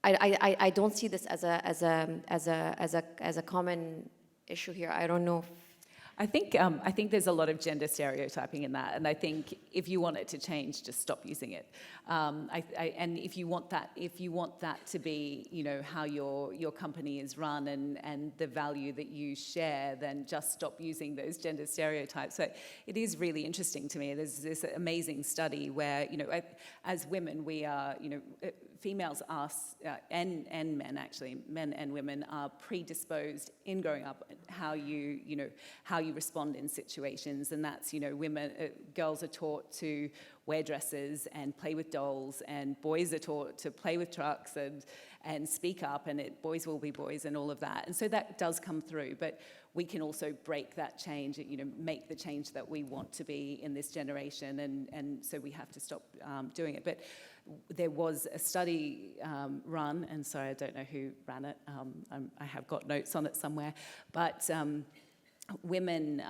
I don't see this as a common issue here. I don't know. I think there's a lot of gender stereotyping in that, and I think if you want it to change, just stop using it. And if you want that to be, how your company is run and the value that you share, then just stop using those gender stereotypes. So it is really interesting to me. There's this amazing study where, as women, we are, females are, and men actually, men and women are predisposed in growing up how you respond in situations, and that's, girls are taught to wear dresses and play with dolls, and boys are taught to play with trucks and speak up, and boys will be boys and all of that. And so that does come through, but we can also break that change, make the change that we want to be in this generation, and so we have to stop doing it. But there was a study run, and sorry, I don't know who ran it. I have got notes on it somewhere, but women,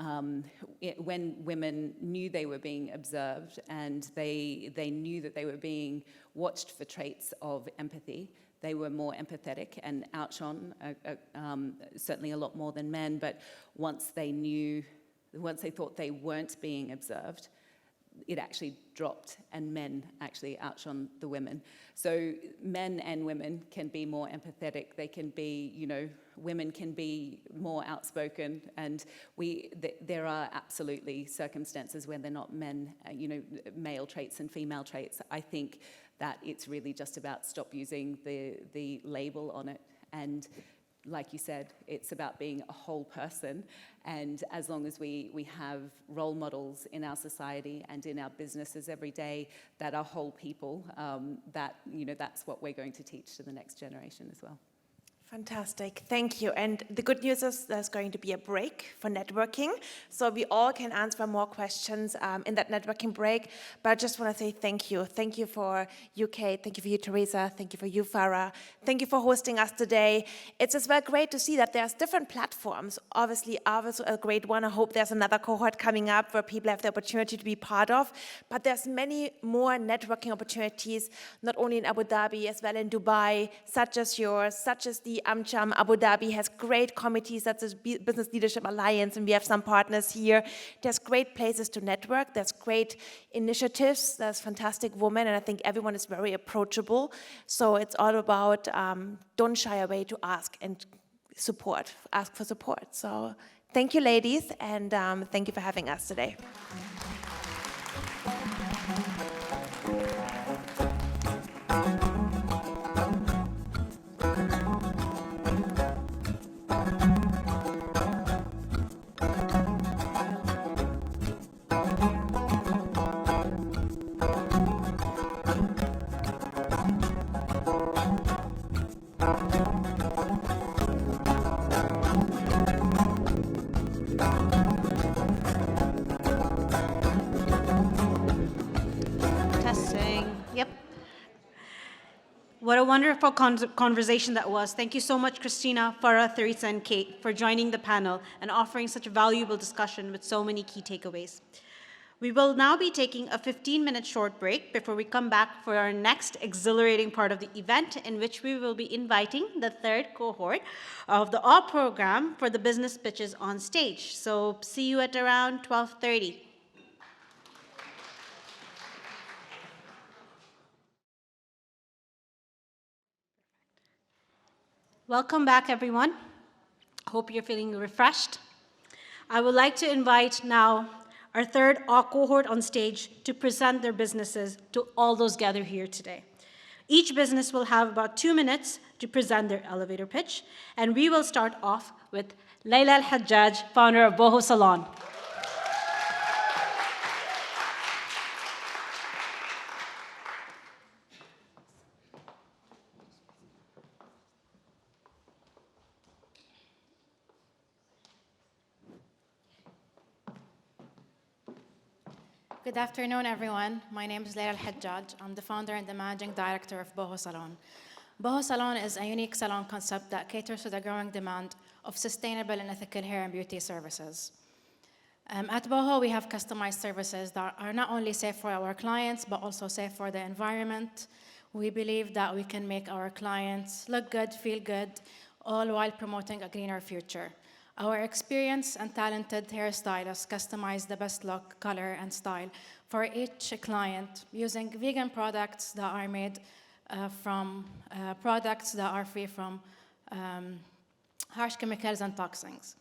when women knew they were being observed and they knew that they were being watched for traits of empathy, they were more empathetic and outshone, certainly a lot more than men. But once they thought they weren't being observed, it actually dropped, and men actually outshone the women. So men and women can be more empathetic. They can be, women can be more outspoken, and there are absolutely circumstances when they're not men, male traits and female traits. I think that it's really just about stop using the label on it, and like you said, it's about being a whole person. And as long as we have role models in our society and in our businesses every day that are whole people, that's what we're going to teach to the next generation as well. Fantastic, thank you. And the good news is there's going to be a break for networking, so we all can answer more questions in that networking break. But I just want to say thank you. Thank you for you, Kate. Thank you for you, Teresa. Thank you for you, Farah. Thank you for hosting us today. It's as well great to see that there's different platforms. Obviously, ours is a great one. I hope there's another cohort coming up where people have the opportunity to be part of. But there's many more networking opportunities, not only in Abu Dhabi, as well in Dubai, such as yours, such as the AmCham Abu Dhabi has great committees, such as Business Leadership Alliance, and we have some partners here. There's great places to network, there's great initiatives, there's fantastic women, and I think everyone is very approachable. So it's all about don't shy away to ask and support, ask for support. So thank you, ladies, and thank you for having us today. What a wonderful conversation that was. Thank you so much, Christina, Farah, Teresa, and Kate, for joining the panel and offering such a valuable discussion with so many key takeaways. We will now be taking a 15-minute short break before we come back for our next exhilarating part of the event, in which we will be inviting the third cohort of the AWE program for the business pitches on stage. So see you at around 12:30. Welcome back, everyone. Hope you're feeling refreshed. I would like to invite now our third AWE cohort on stage to present their businesses to all those gathered here today. Each business will have about 2 minutes to present their elevator pitch, and we will start off with Layla Al-Hajjaj, founder of Boho Salon. Good afternoon, everyone. My name is Layla Al-Hajjaj. I'm the founder and the managing director of Boho Salon. Boho Salon is a unique salon concept that caters to the growing demand of sustainable and ethical hair and beauty services. At Boho, we have customized services that are not only safe for our clients, but also safe for the environment. We believe that we can make our clients look good, feel good, all while promoting a greener future. Our experienced and talented hairstylists customize the best look, color, and style for each client using vegan products that are made from products that are free from harsh chemicals and toxins.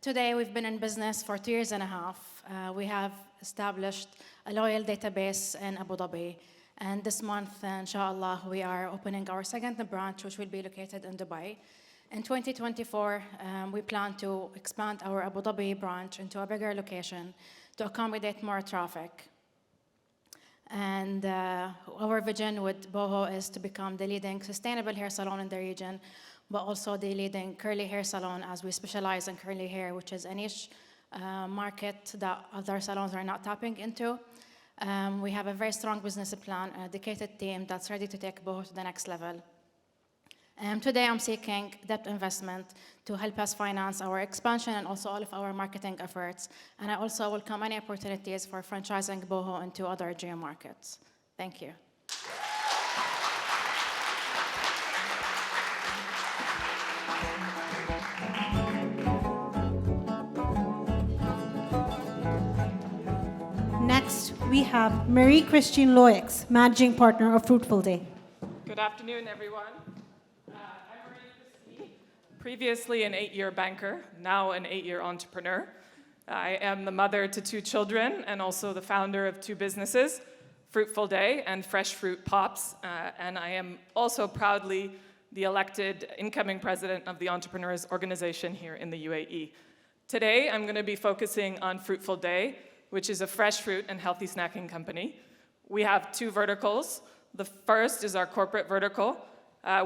Today, we've been in business for 2.5 years. We have established a loyal database in Abu Dhabi. And this month, inshallah, we are opening our second branch, which will be located in Dubai. In 2024, we plan to expand our Abu Dhabi branch into a bigger location to accommodate more traffic. And our vision with Boho is to become the leading sustainable hair salon in the region, but also the leading curly hair salon, as we specialize in curly hair, which is a niche market that other salons are not tapping into. We have a very strong business plan, a dedicated team that's ready to take Boho to the next level. Today I'm seeking debt investment to help us finance our expansion and also all of our marketing efforts. And I also welcome any opportunities for franchising Boho into other geo markets. Thank you. Next, we have Marie-Christine Loix, Managing Partner of Fruitful Day. Good afternoon, everyone. I'm Marie-Christine, previously an 8-year banker, now an 8-year entrepreneur. I am the mother to 2 children and also the founder of 2 businesses, Fruitful Day and Fresh Fruit Pops. And I am also proudly the elected incoming president of the Entrepreneurs Organization here in the UAE. Today, I'm going to be focusing on Fruitful Day, which is a fresh fruit and healthy snacking company. We have 2 verticals. The first is our corporate vertical.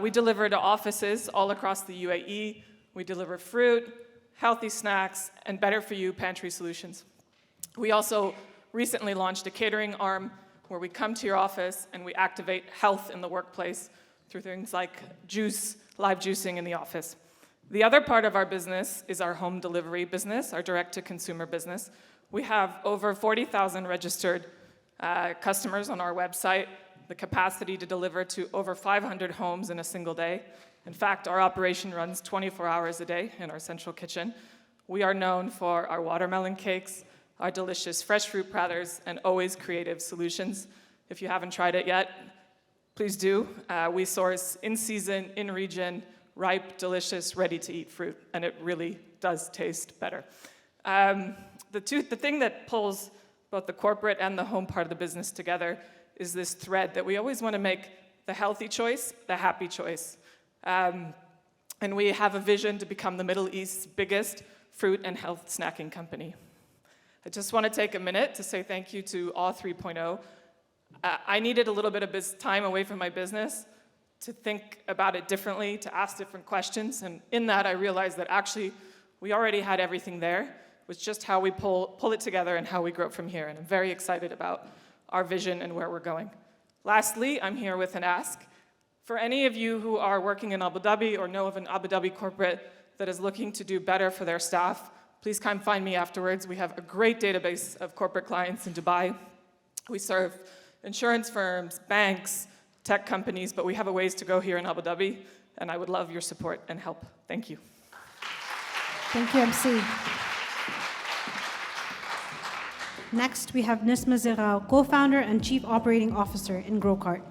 We deliver to offices all across the UAE. We deliver fruit, healthy snacks, and better-for-you pantry solutions. We also recently launched a catering arm where we come to your office and we activate health in the workplace through things like juice, live juicing in the office. The other part of our business is our home delivery business, our direct-to-consumer business. We have over 40,000 registered customers on our website, the capacity to deliver to over 500 homes in a single day. In fact, our operation runs 24 hours a day in our central kitchen. We are known for our watermelon cakes, our delicious fresh fruit platters, and always creative solutions. If you haven't tried it yet, please do. We source in season, in region, ripe, delicious, ready-to-eat fruit, and it really does taste better. The thing that pulls both the corporate and the home part of the business together is this thread that we always want to make the healthy choice the happy choice. And we have a vision to become the Middle East's biggest fruit and health snacking company. I just want to take a minute to say thank you to Awe 3.0. I needed a little bit of time away from my business to think about it differently, to ask different questions. And in that, I realized that actually we already had everything there. It was just how we pull it together and how we grow from here. And I'm very excited about our vision and where we're going. Lastly, I'm here with an ask. For any of you who are working in Abu Dhabi or know of an Abu Dhabi corporate that is looking to do better for their staff, please come find me afterwards. We have a great database of corporate clients in Dubai. We serve insurance firms, banks, tech companies, but we have a ways to go here in Abu Dhabi, and I would love your support and help. Thank you. Thank you, MC. Next, we have Nisma Zirao, co-founder and chief operating officer in GrowCart.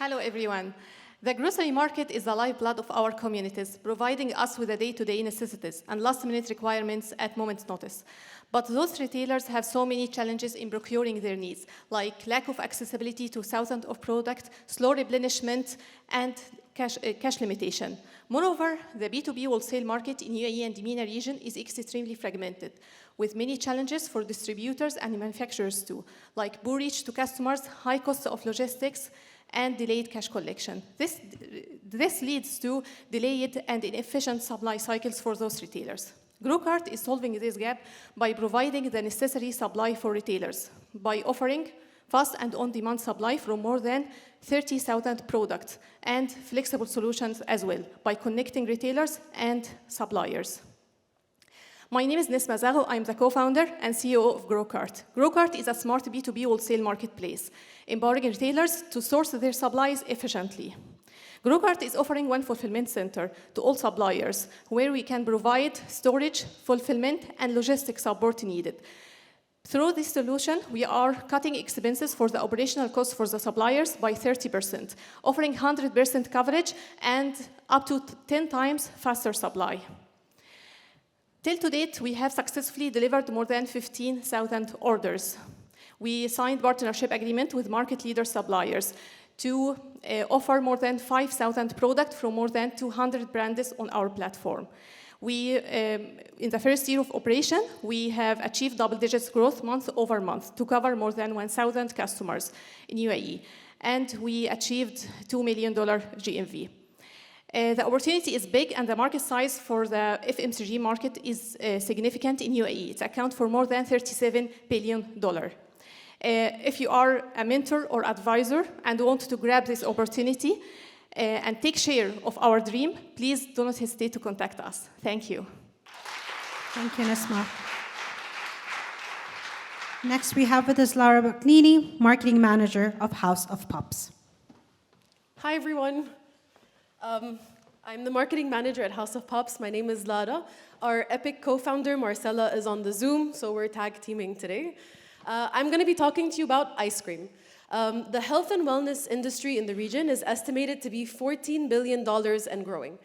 Hello, everyone. The grocery market is the lifeblood of our communities, providing us with the day-to-day necessities and last-minute requirements at moment's notice. But those retailers have so many challenges in procuring their needs, like lack of accessibility to thousands of products, slow replenishment, and cash limitation. Moreover, the B2B wholesale market in UAE and the MENA region is extremely fragmented, with many challenges for distributors and manufacturers too, like poor reach to customers, high costs of logistics, and delayed cash collection. This leads to delayed and inefficient supply cycles for those retailers. GrowCart is solving this gap by providing the necessary supply for retailers, by offering fast and on-demand supply from more than 30,000 products and flexible solutions as well, by connecting retailers and suppliers. My name is Nisma Zirao. I'm the co-founder and CEO of GrowCart. GrowCart is a smart B2B wholesale marketplace, empowering retailers to source their supplies efficiently. GrowCart is offering one fulfillment center to all suppliers, where we can provide storage, fulfillment, and logistics support needed. Through this solution, we are cutting expenses for the operational costs for the suppliers by 30%, offering 100% coverage and up to 10 times faster supply. Till to date, we have successfully delivered more than 15,000 orders. We signed partnership agreement with market leader suppliers to offer more than 5,000 products from more than 200 brands on our platform. In the first year of operation, we have achieved double-digit growth month over month to cover more than 1,000 customers in UAE. And we achieved $2 million GMV. The opportunity is big, and the market size for the FMCG market is significant in UAE. It accounts for more than $37 billion. If you are a mentor or advisor and want to grab this opportunity and take share of our dream, please do not hesitate to contact us. Thank you. Thank you, Nasma. Next, we have with us Lara Bacnini, Marketing Manager of House of Pops. Hi, everyone. I'm the Marketing Manager at House of Pops. My name is Lara. Our epic co-founder, Marcella, is on the Zoom, so we're tag teaming today. I'm going to be talking to you about ice cream. The health and wellness industry in the region is estimated to be $14 billion and growing.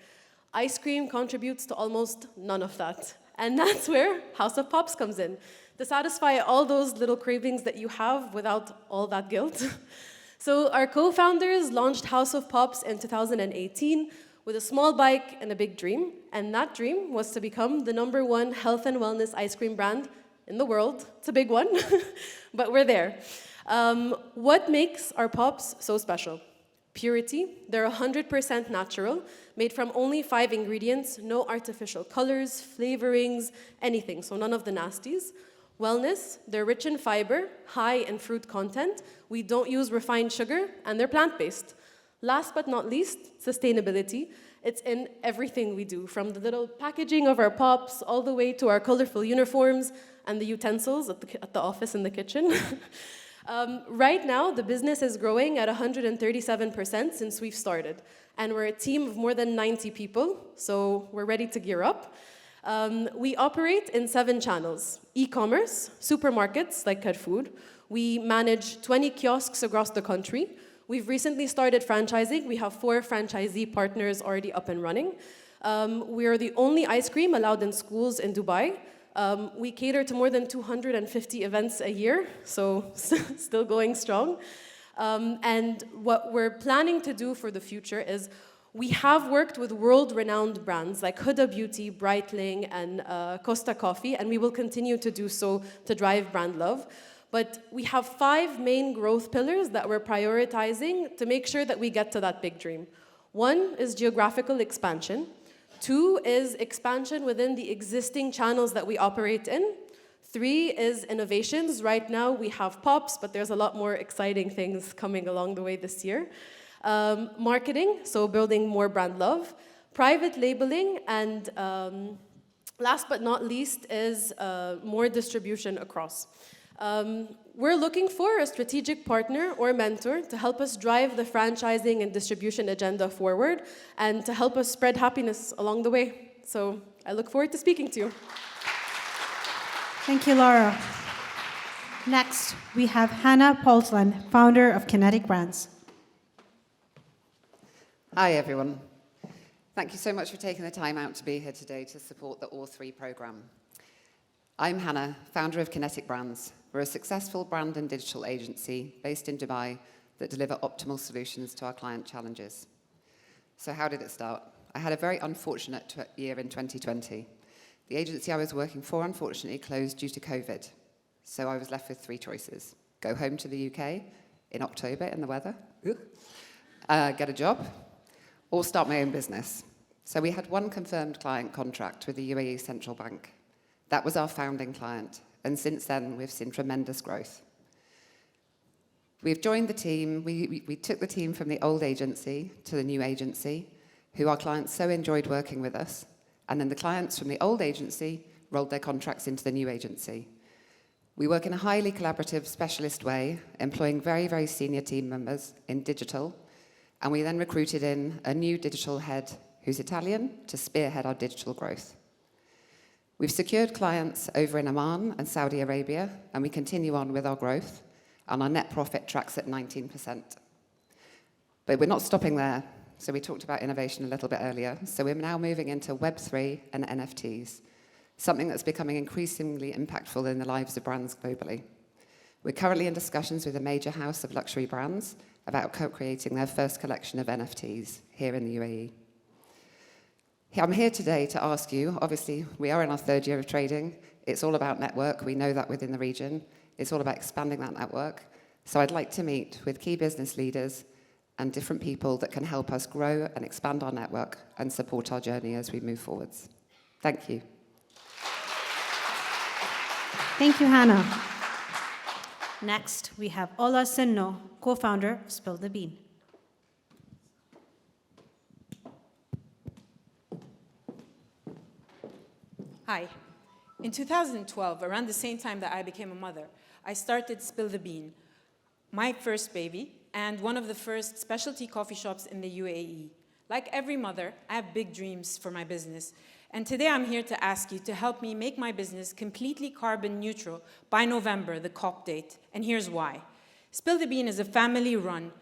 Ice cream contributes to almost none of that. And that's where House of Pops comes in, to satisfy all those little cravings that you have without all that guilt. So our co-founders launched House of Pops in 2018 with a small bike and a big dream. And that dream was to become the #1 health and wellness ice cream brand in the world. It's a big one, but we're there. What makes our Pops so special? Purity. They're 100% natural, made from only 5 ingredients, no artificial colors, flavorings, anything, so none of the nasties. Wellness. They're rich in fiber, high in fruit content. We don't use refined sugar, and they're plant-based. Last but not least, sustainability. It's in everything we do, from the little packaging of our Pops all the way to our colorful uniforms and the utensils at the office and the kitchen. Right now, the business is growing at 137% since we've started. And we're a team of more than 90 people, so we're ready to gear up. We operate in 7 channels: e-commerce, supermarkets like Carrefour. We manage 20 kiosks across the country. We've recently started franchising. We have 4 franchisee partners already up and running. We are the only ice cream allowed in schools in Dubai. We cater to more than 250 events a year, so still going strong. And what we're planning to do for the future is we have worked with world-renowned brands like Huda Beauty, Breitling, and Costa Coffee, and we will continue to do so to drive brand love. But we have 5 main growth pillars that we're prioritizing to make sure that we get to that big dream. 1 is geographical expansion. 2 is expansion within the existing channels that we operate in. 3 is innovations. Right now we have Pops, but there's a lot more exciting things coming along the way this year. Marketing, so building more brand love. Private labeling, and last but not least is more distribution across. We're looking for a strategic partner or mentor to help us drive the franchising and distribution agenda forward and to help us spread happiness along the way. So I look forward to speaking to you. Thank you, Laura. Next, we have Hannah Polsland, founder of Kinetic Brands. Hi, everyone. Thank you so much for taking the time out to be here today to support the All3 program. I'm Hannah, founder of Kinetic Brands. We're a successful brand and digital agency based in Dubai that deliver optimal solutions to our client challenges. So how did it start? I had a very unfortunate year in 2020. The agency I was working for, unfortunately, closed due to COVID. So I was left with 3 choices. Go home to the UK in October in the weather, get a job, or start my own business. So we had 1 confirmed client contract with the UAE Central Bank. That was our founding client, and since then we've seen tremendous growth. We've joined the team, we took the team from the old agency to the new agency, who our clients so enjoyed working with us, and then the clients from the old agency rolled their contracts into the new agency. We work in a highly collaborative, specialist way, employing very, very senior team members in digital, and we then recruited in a new digital head who's Italian to spearhead our digital growth. We've secured clients over in Oman and Saudi Arabia, and we continue on with our growth, and our net profit tracks at 19%. But we're not stopping there. So we talked about innovation a little bit earlier. So we're now moving into Web3 and NFTs, something that's becoming increasingly impactful in the lives of brands globally. We're currently in discussions with a major house of luxury brands about co-creating their first collection of NFTs here in the UAE. I'm here today to ask you, obviously, we are in our third year of trading. It's all about network. We know that within the region. It's all about expanding that network. So I'd like to meet with key business leaders and different people that can help us grow and expand our network and support our journey as we move forwards. Thank you. Thank you, Hannah. Next, we have Ola Sinno, co-founder of Spill the Bean. Hi. In 2012, around the same time that I became a mother, I started Spill the Bean, my first baby, and one of the first specialty coffee shops in the UAE. Like every mother, I have big dreams for my business. And today I'm here to ask you to help me make my business completely carbon neutral by November, the COP date. And here's why. Spill the Bean is a family-run,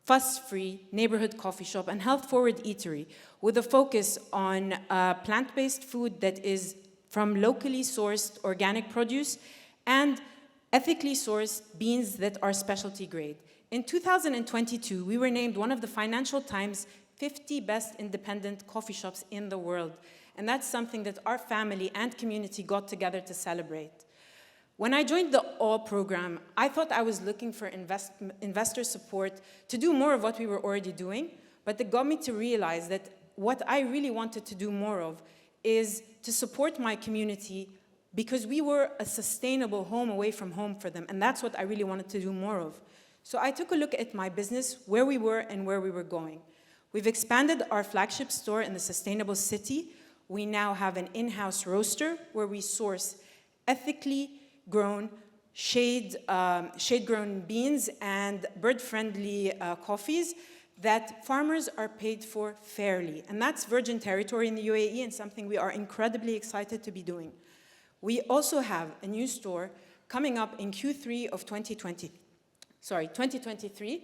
fuss-free neighborhood coffee shop and health-forward eatery with a focus on plant-based food that is from locally sourced organic produce and ethically sourced beans that are specialty grade. In 2022, we were named one of the Financial Times 50 best independent coffee shops in the world. And that's something that our family and community got together to celebrate. When I joined the ALL program, I thought I was looking for investor support to do more of what we were already doing, but it got me to realize that what I really wanted to do more of is to support my community because we were a sustainable home away from home for them, and that's what I really wanted to do more of. So I took a look at my business, where we were and where we were going. We've expanded our flagship store in the sustainable city. We now have an in-house roaster where we source ethically grown, shade-grown beans and bird-friendly coffees that farmers are paid for fairly. And that's virgin territory in the UAE and something we are incredibly excited to be doing. We also have a new store coming up in Q3 of 2023.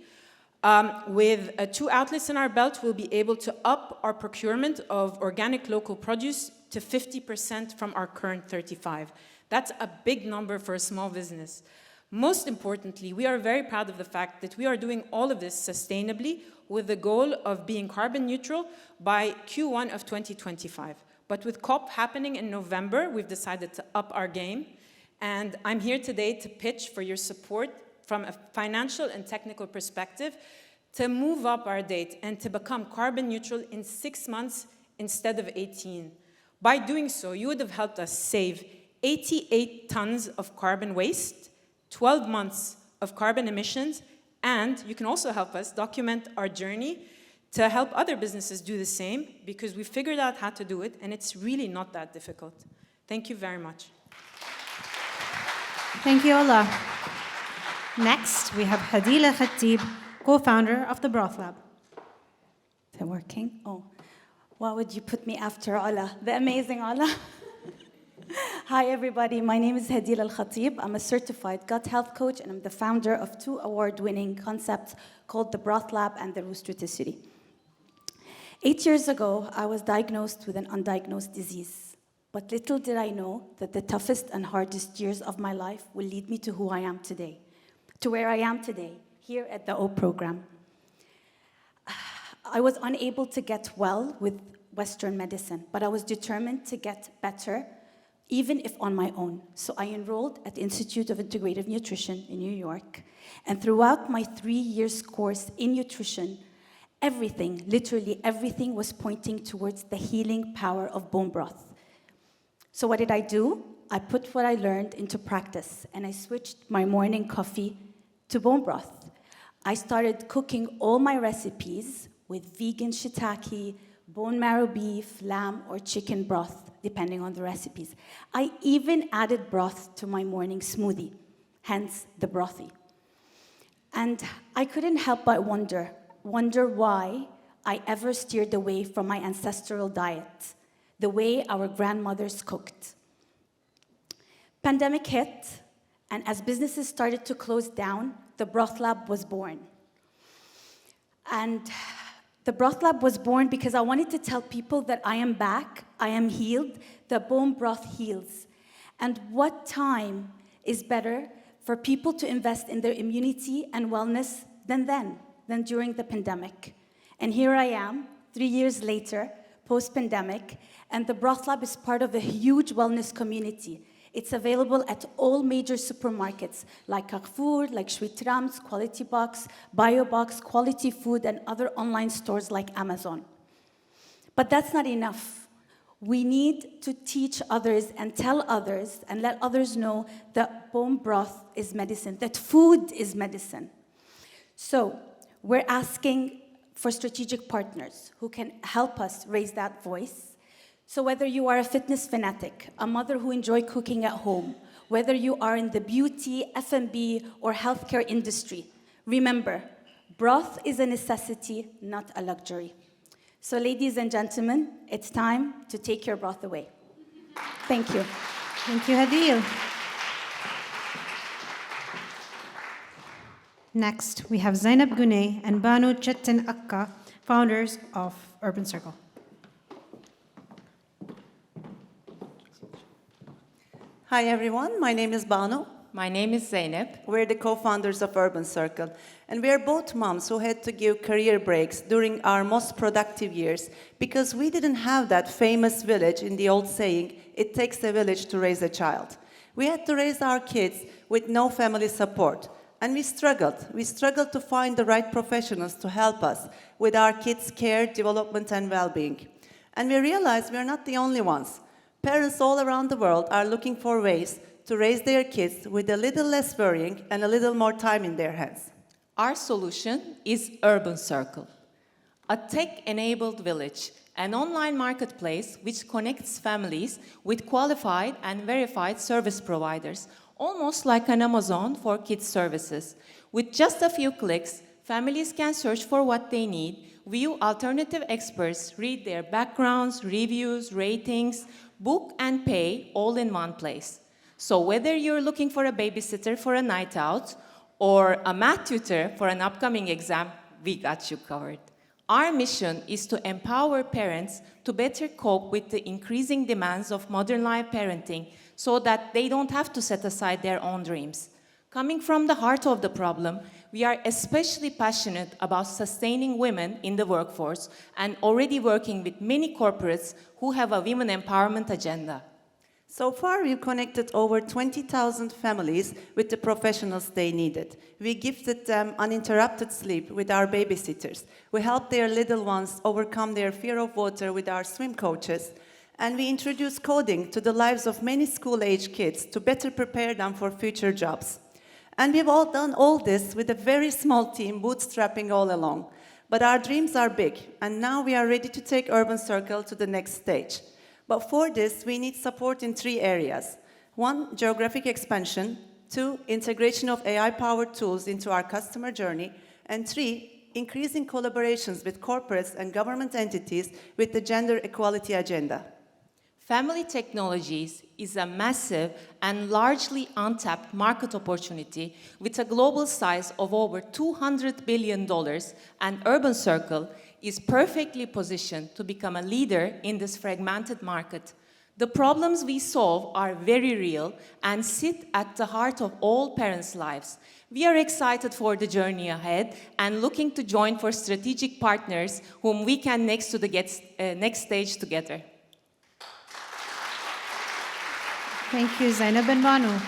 With 2 outlets in our belt, we'll be able to up our procurement of organic local produce to 50% from our current 35%. That's a big number for a small business. Most importantly, we are very proud of the fact that we are doing all of this sustainably with the goal of being carbon neutral by Q1 of 2025. But with COP happening in November, we've decided to up our game. And I'm here today to pitch for your support from a financial and technical perspective to move up our date and to become carbon neutral in 6 months instead of 18. By doing so, you would have helped us save 88 tons of carbon waste, 12 months of carbon emissions, and you can also help us document our journey to help other businesses do the same because we figured out how to do it and it's really not that difficult. Thank you very much. Thank you, Ola. Next, we have Hadila Khatib, co-founder of the Broth Lab. Is it working? Oh, why would you put me after Ola, the amazing Ola? Hi, everybody. My name is Hadila Al-Khatib. I'm a certified gut health coach, and I'm the founder of 2 award-winning concepts called the Broth Lab and the Roosterticity. 8 years ago, I was diagnosed with an undiagnosed disease. But little did I know that the toughest and hardest years of my life will lead me to who I am today, to where I am today, here at the O program. I was unable to get well with Western medicine, but I was determined to get better, even if on my own. So I enrolled at the Institute of Integrative Nutrition in New York. And throughout my 3 years course in nutrition, everything, literally everything, was pointing towards the healing power of bone broth. So what did I do? I put what I learned into practice, and I switched my morning coffee to bone broth. I started cooking all my recipes with vegan shiitake, bone marrow beef, lamb, or chicken broth, depending on the recipes. I even added broth to my morning smoothie, hence the brothy. And I couldn't help but wonder why I ever steered away from my ancestral diet, the way our grandmothers cooked. Pandemic hit, and as businesses started to close down, the Broth Lab was born. And the Broth Lab was born because I wanted to tell people that I am back, I am healed, the bone broth heals. And what time is better for people to invest in their immunity and wellness than during the pandemic? And here I am, 3 years later, post-pandemic, and the Broth Lab is part of a huge wellness community. It's available at all major supermarkets like Carrefour, like Sweet Rams, Quality Box, BioBox, Quality Food, and other online stores like Amazon. But that's not enough. We need to teach others and tell others and let others know that bone broth is medicine, that food is medicine. So we're asking for strategic partners who can help us raise that voice. So whether you are a fitness fanatic, a mother who enjoys cooking at home, whether you are in the beauty, F&B, or healthcare industry, remember, broth is a necessity, not a luxury. So ladies and gentlemen, it's time to take your broth away. Thank you. Thank you, Hadil. Next, we have Zainab Gunay and Banu Chettin Akka, founders of Urban Circle. Hi everyone, my name is Banu. My name is Zainab. We're the co-founders of Urban Circle, and we are both moms who had to give career breaks during our most productive years because we didn't have that famous village in the old saying, it takes a village to raise a child. We had to raise our kids with no family support, and we struggled. We struggled to find the right professionals to help us with our kids' care, development, and well-being. And we realized we're not the only ones. Parents all around the world are looking for ways to raise their kids with a little less worrying and a little more time in their hands. Our solution is Urban Circle, a tech-enabled village, an online marketplace which connects families with qualified and verified service providers, almost like an Amazon for kids' services. With just a few clicks, families can search for what they need, view alternative experts, read their backgrounds, reviews, ratings, book and pay all in one place. So whether you're looking for a babysitter for a night out or a math tutor for an upcoming exam, we got you covered. Our mission is to empower parents to better cope with the increasing demands of modern life parenting so that they don't have to set aside their own dreams. Coming from the heart of the problem, we are especially passionate about sustaining women in the workforce and already working with many corporates who have a women empowerment agenda. So far, we've connected over 20,000 families with the professionals they needed. We gifted them uninterrupted sleep with our babysitters. We helped their little ones overcome their fear of water with our swim coaches. And we introduced coding to the lives of many school-age kids to better prepare them for future jobs. And we've all done all this with a very small team, bootstrapping all along. But our dreams are big, and now we are ready to take Urban Circle to the next stage. But for this, we need support in 3 areas. 1, geographic expansion. 2, integration of AI-powered tools into our customer journey. And 3, increasing collaborations with corporates and government entities with the gender equality agenda. Family technologies is a massive and largely untapped market opportunity with a global size of over $200 billion, and Urban Circle is perfectly positioned to become a leader in this fragmented market. The problems we solve are very real and sit at the heart of all parents' lives. We are excited for the journey ahead and looking to join for strategic partners whom we can next to the next stage together. Thank you, Zainab and Banu.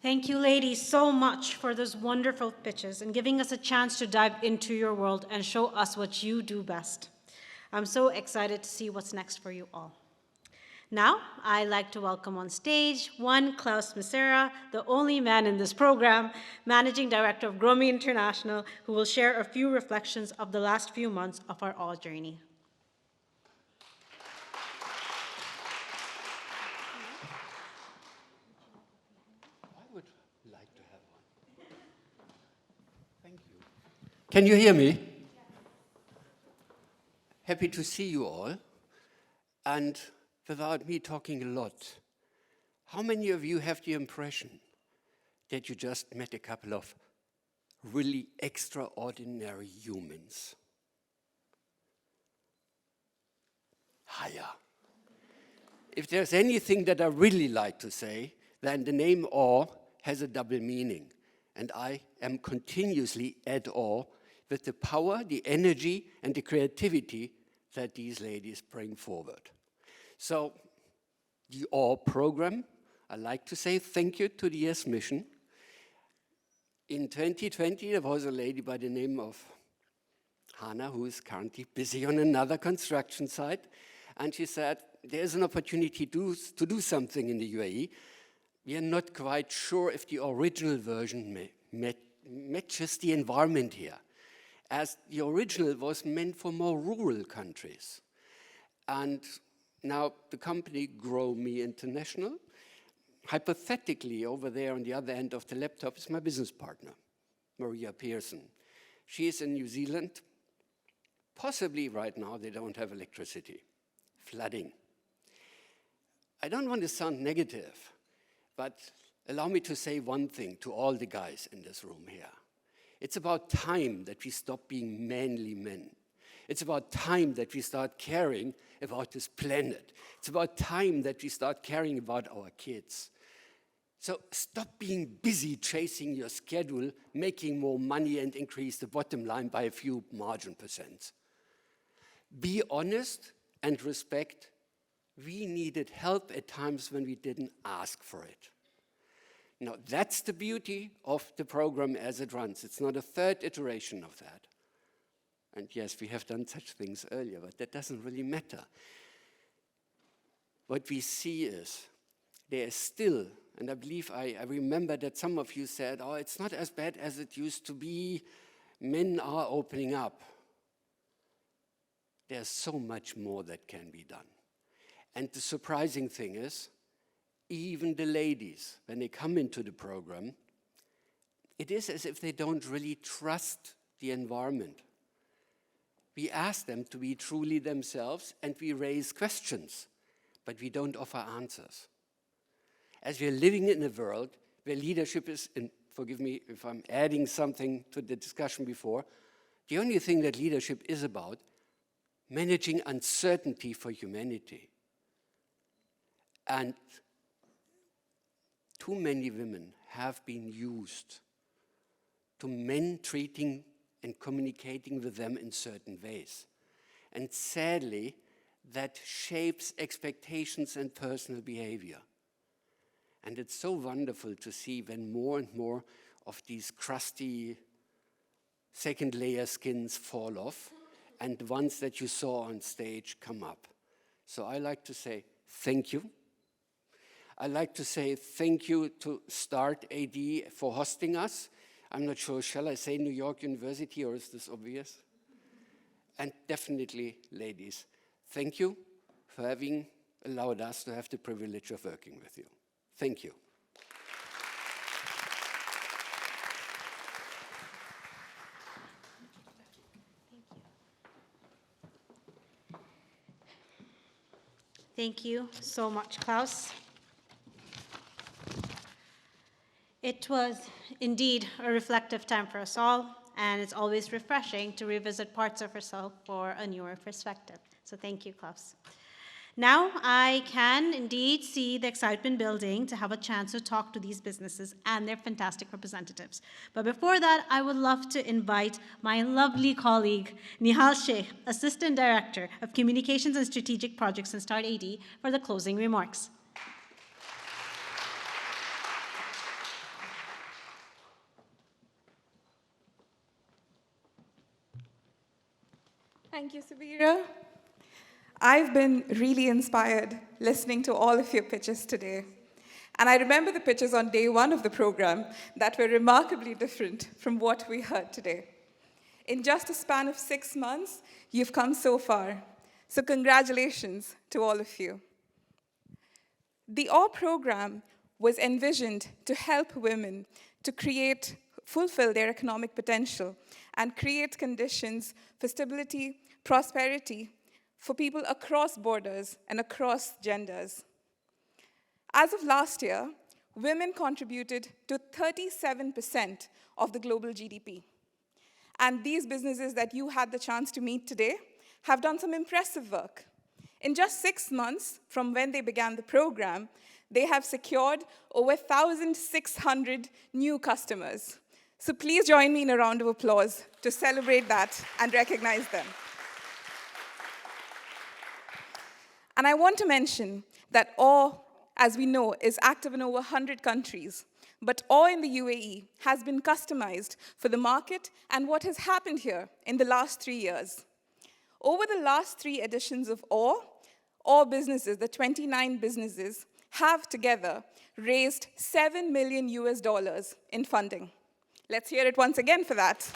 Thank you, ladies, so much for those wonderful pitches and giving us a chance to dive into your world and show us what you do best. I'm so excited to see what's next for you all. Now, I'd like to welcome on stage one Klaus Messera, the only man in this program, Managing Director of Gromi International, who will share a few reflections of the last few months of our all journey. I would like to have one. Thank you. Can you hear me? Happy to see you all. And without me talking a lot, how many of you have the impression that you just met a couple of really extraordinary humans? Hiya. If there's anything that I really like to say, then the name awe has a double meaning. And I am continuously at awe with the power, the energy, and the creativity that these ladies bring forward. So, the AWE program, I'd like to say thank you to the US mission. In 2020, there was a lady by the name of Hannah, who is currently busy on another construction site, and she said, there's an opportunity to do something in the UAE. We are not quite sure if the original version matches the environment here, as the original was meant for more rural countries. And now the company Grow Me International, hypothetically over there on the other end of the laptop is my business partner, Maria Pearson. She is in New Zealand. Possibly right now they don't have electricity, flooding. I don't want to sound negative, but allow me to say one thing to all the guys in this room here. It's about time that we stop being manly men. It's about time that we start caring about this planet. It's about time that we start caring about our kids. So stop being busy chasing your schedule, making more money and increase the bottom line by a few margin percents. Be honest and respect. We needed help at times when we didn't ask for it. Now, that's the beauty of the program as it runs. It's not a third iteration of that. And yes, we have done such things earlier, but that doesn't really matter. What we see is there is still, and I believe I remember that some of you said, oh, it's not as bad as it used to be. Men are opening up. There's so much more that can be done. And the surprising thing is, even the ladies, when they come into the program, it is as if they don't really trust the environment. We ask them to be truly themselves, and we raise questions, but we don't offer answers. As we are living in a world where leadership is, and forgive me if I'm adding something to the discussion before, the only thing that leadership is about, managing uncertainty for humanity. And too many women have been used to men treating and communicating with them in certain ways. And sadly, that shapes expectations and personal behavior. And it's so wonderful to see when more and more of these crusty second layer skins fall off and the ones that you saw on stage come up. So I like to say thank you. I'd like to say thank you to startAD for hosting us. I'm not sure, shall I say New York University, or is this obvious? And definitely, ladies, thank you for having allowed us to have the privilege of working with you. Thank you. Thank you so much, Klaus. It was indeed a reflective time for us all, and it's always refreshing to revisit parts of ourselves for a newer perspective. So thank you, Klaus. Now I can indeed see the excitement building to have a chance to talk to these businesses and their fantastic representatives. But before that, I would love to invite my lovely colleague, Nihal Sheikh, Assistant Director of Communications and Strategic Projects in startAD, for the closing remarks. Thank you, Sabira. I've been really inspired listening to all of your pitches today. And I remember the pitches on day one of the program that were remarkably different from what we heard today. In just a span of 6 months, you've come so far. So congratulations to all of you. The AWE program was envisioned to help women to fulfill their economic potential and create conditions for stability, prosperity, for people across borders and across genders. As of last year, women contributed to 37% of the global GDP. And these businesses that you had the chance to meet today have done some impressive work. In just 6 months from when they began the program, They have secured over 1,600 new customers. So please join me in a round of applause to celebrate that and recognize them. And I want to mention that OR, as we know, is active in over 100 countries. But OR in the UAE has been customized for the market and what has happened here in the last 3 years. Over the last 3 editions of OR businesses, the 29 businesses, have together raised $7 million in funding. Let's hear it once again for that.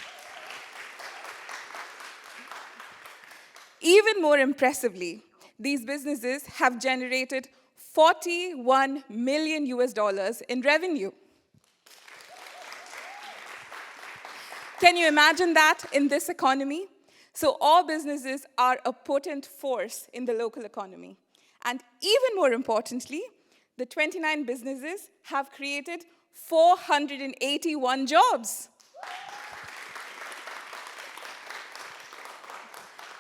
Even more impressively, these businesses have generated $41 million in revenue. Can you imagine that in this economy? So all businesses are a potent force in the local economy. And even more importantly, the 29 businesses have created 481 jobs.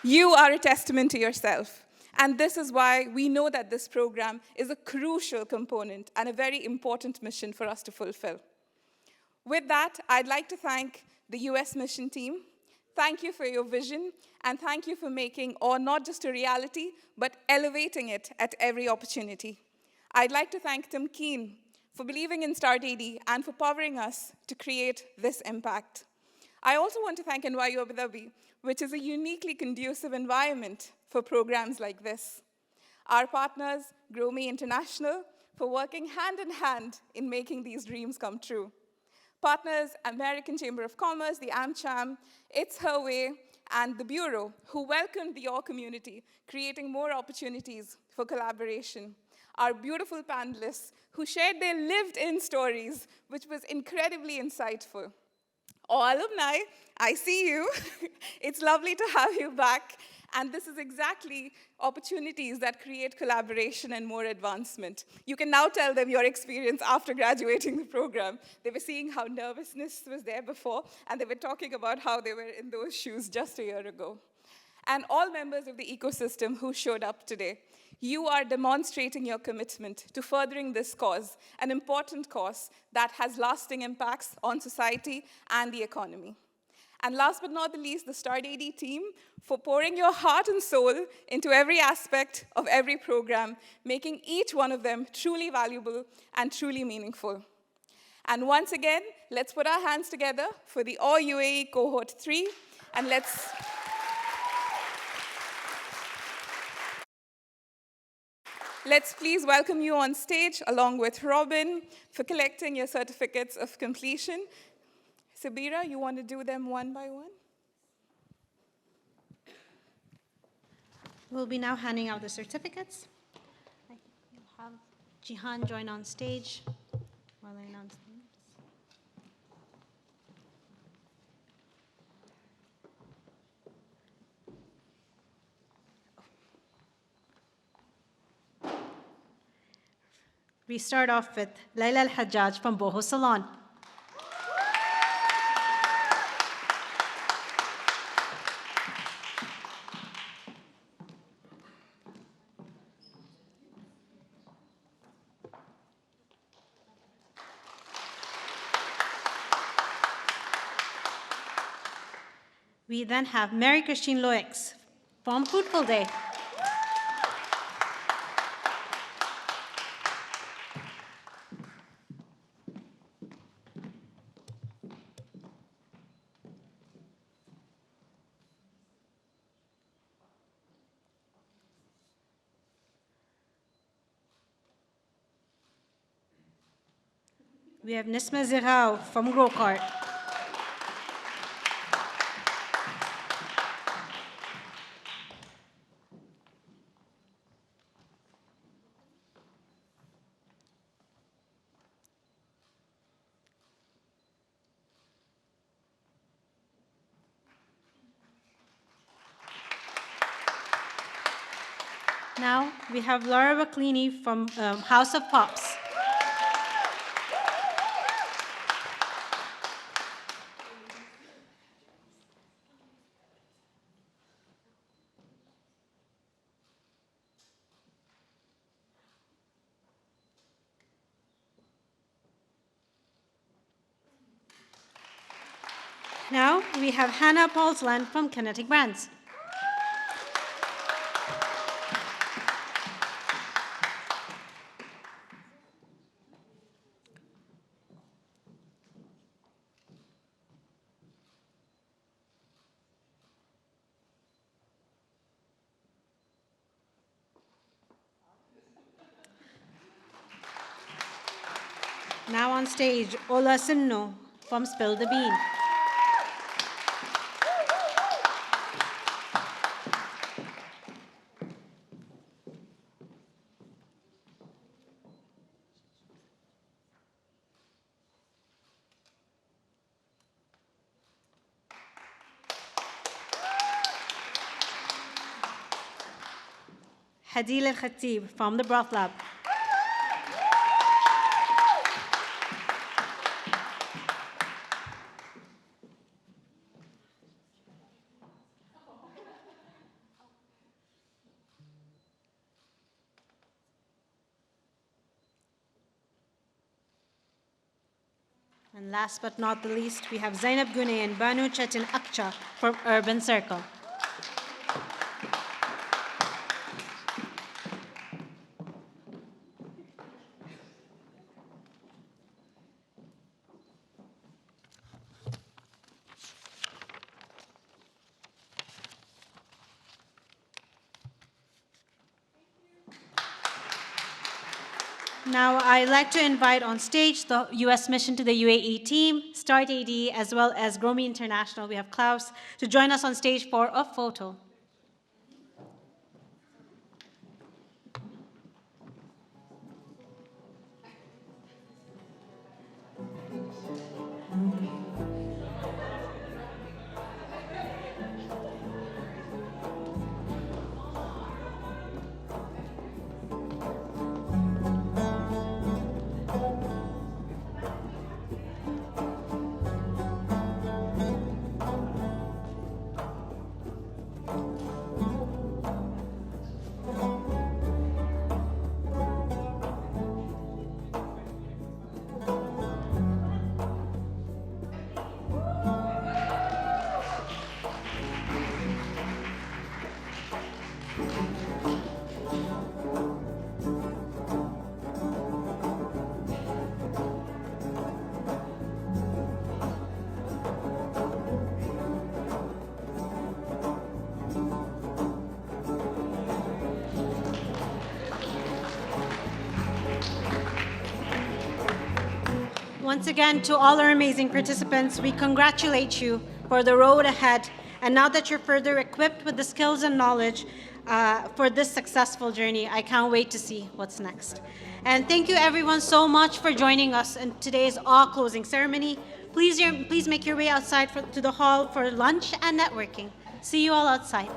You are a testament to yourself. And this is why we know that this program is a crucial component and a very important mission for us to fulfill. With that, I'd like to thank the US mission team. Thank you for your vision, and thank you for making OR not just a reality, but elevating it at every opportunity. I'd like to thank Tim Keen for believing in startAD and for powering us to create this impact. I also want to thank NYU Abu Dhabi, which is a uniquely conducive environment for programs like this. Our partners, GrowMe International, for working hand in hand in making these dreams come true. Partners, American Chamber of Commerce, the AmCham, It's Her Way, and the Bureau, who welcomed the OR community, creating more opportunities for collaboration. Our beautiful panelists, who shared their lived-in stories, which was incredibly insightful. OR alumni, I see you. It's lovely to have you back. And this is exactly opportunities that create collaboration and more advancement. You can now tell them your experience after graduating the program. They were seeing how nervousness was there before, and they were talking about how they were in those shoes just a year ago. And all members of the ecosystem who showed up today, you are demonstrating your commitment to furthering this cause, an important cause that has lasting impacts on society and the economy. And last but not the least, the startAD team for pouring your heart and soul into every aspect of every program, making each one of them truly valuable and truly meaningful. And once again, let's put our hands together for the OR UAE Cohort 3, and let's please welcome you on stage along with Robin for collecting your certificates of completion. Sabira, you want to do them one by one? We'll be now handing out the certificates. You'll have Jihan join on stage while I announce them. We start off with Laila Al-Hajjaj from Boho Salon. We then have Mary Christine Loix from Fruitful Day. We have Nisma Zirao from Grow Cart. Now we have Laura Baclini from House of Pops. Now we have Hannah Paulsland from Kinetic Brands. Now on stage, Ola Sinno from Spill the Bean. Hadil Al-Khatib from the Broth Lab. And last but not the least, we have Zainab Gunay and Banu Chetin Akcha from Urban Circle. Now, I'd like to invite on stage the U.S. mission to the UAE team, startAD, as well as Gromi International. We have Klaus to join us on stage for a photo. Once again, to all our amazing participants, we congratulate you for the road ahead. And now that you're further equipped with the skills and knowledge for this successful journey, I can't wait to see what's next. And thank you everyone so much for joining us in today's closing ceremony. Please make your way outside to the hall for lunch and networking. See you all outside.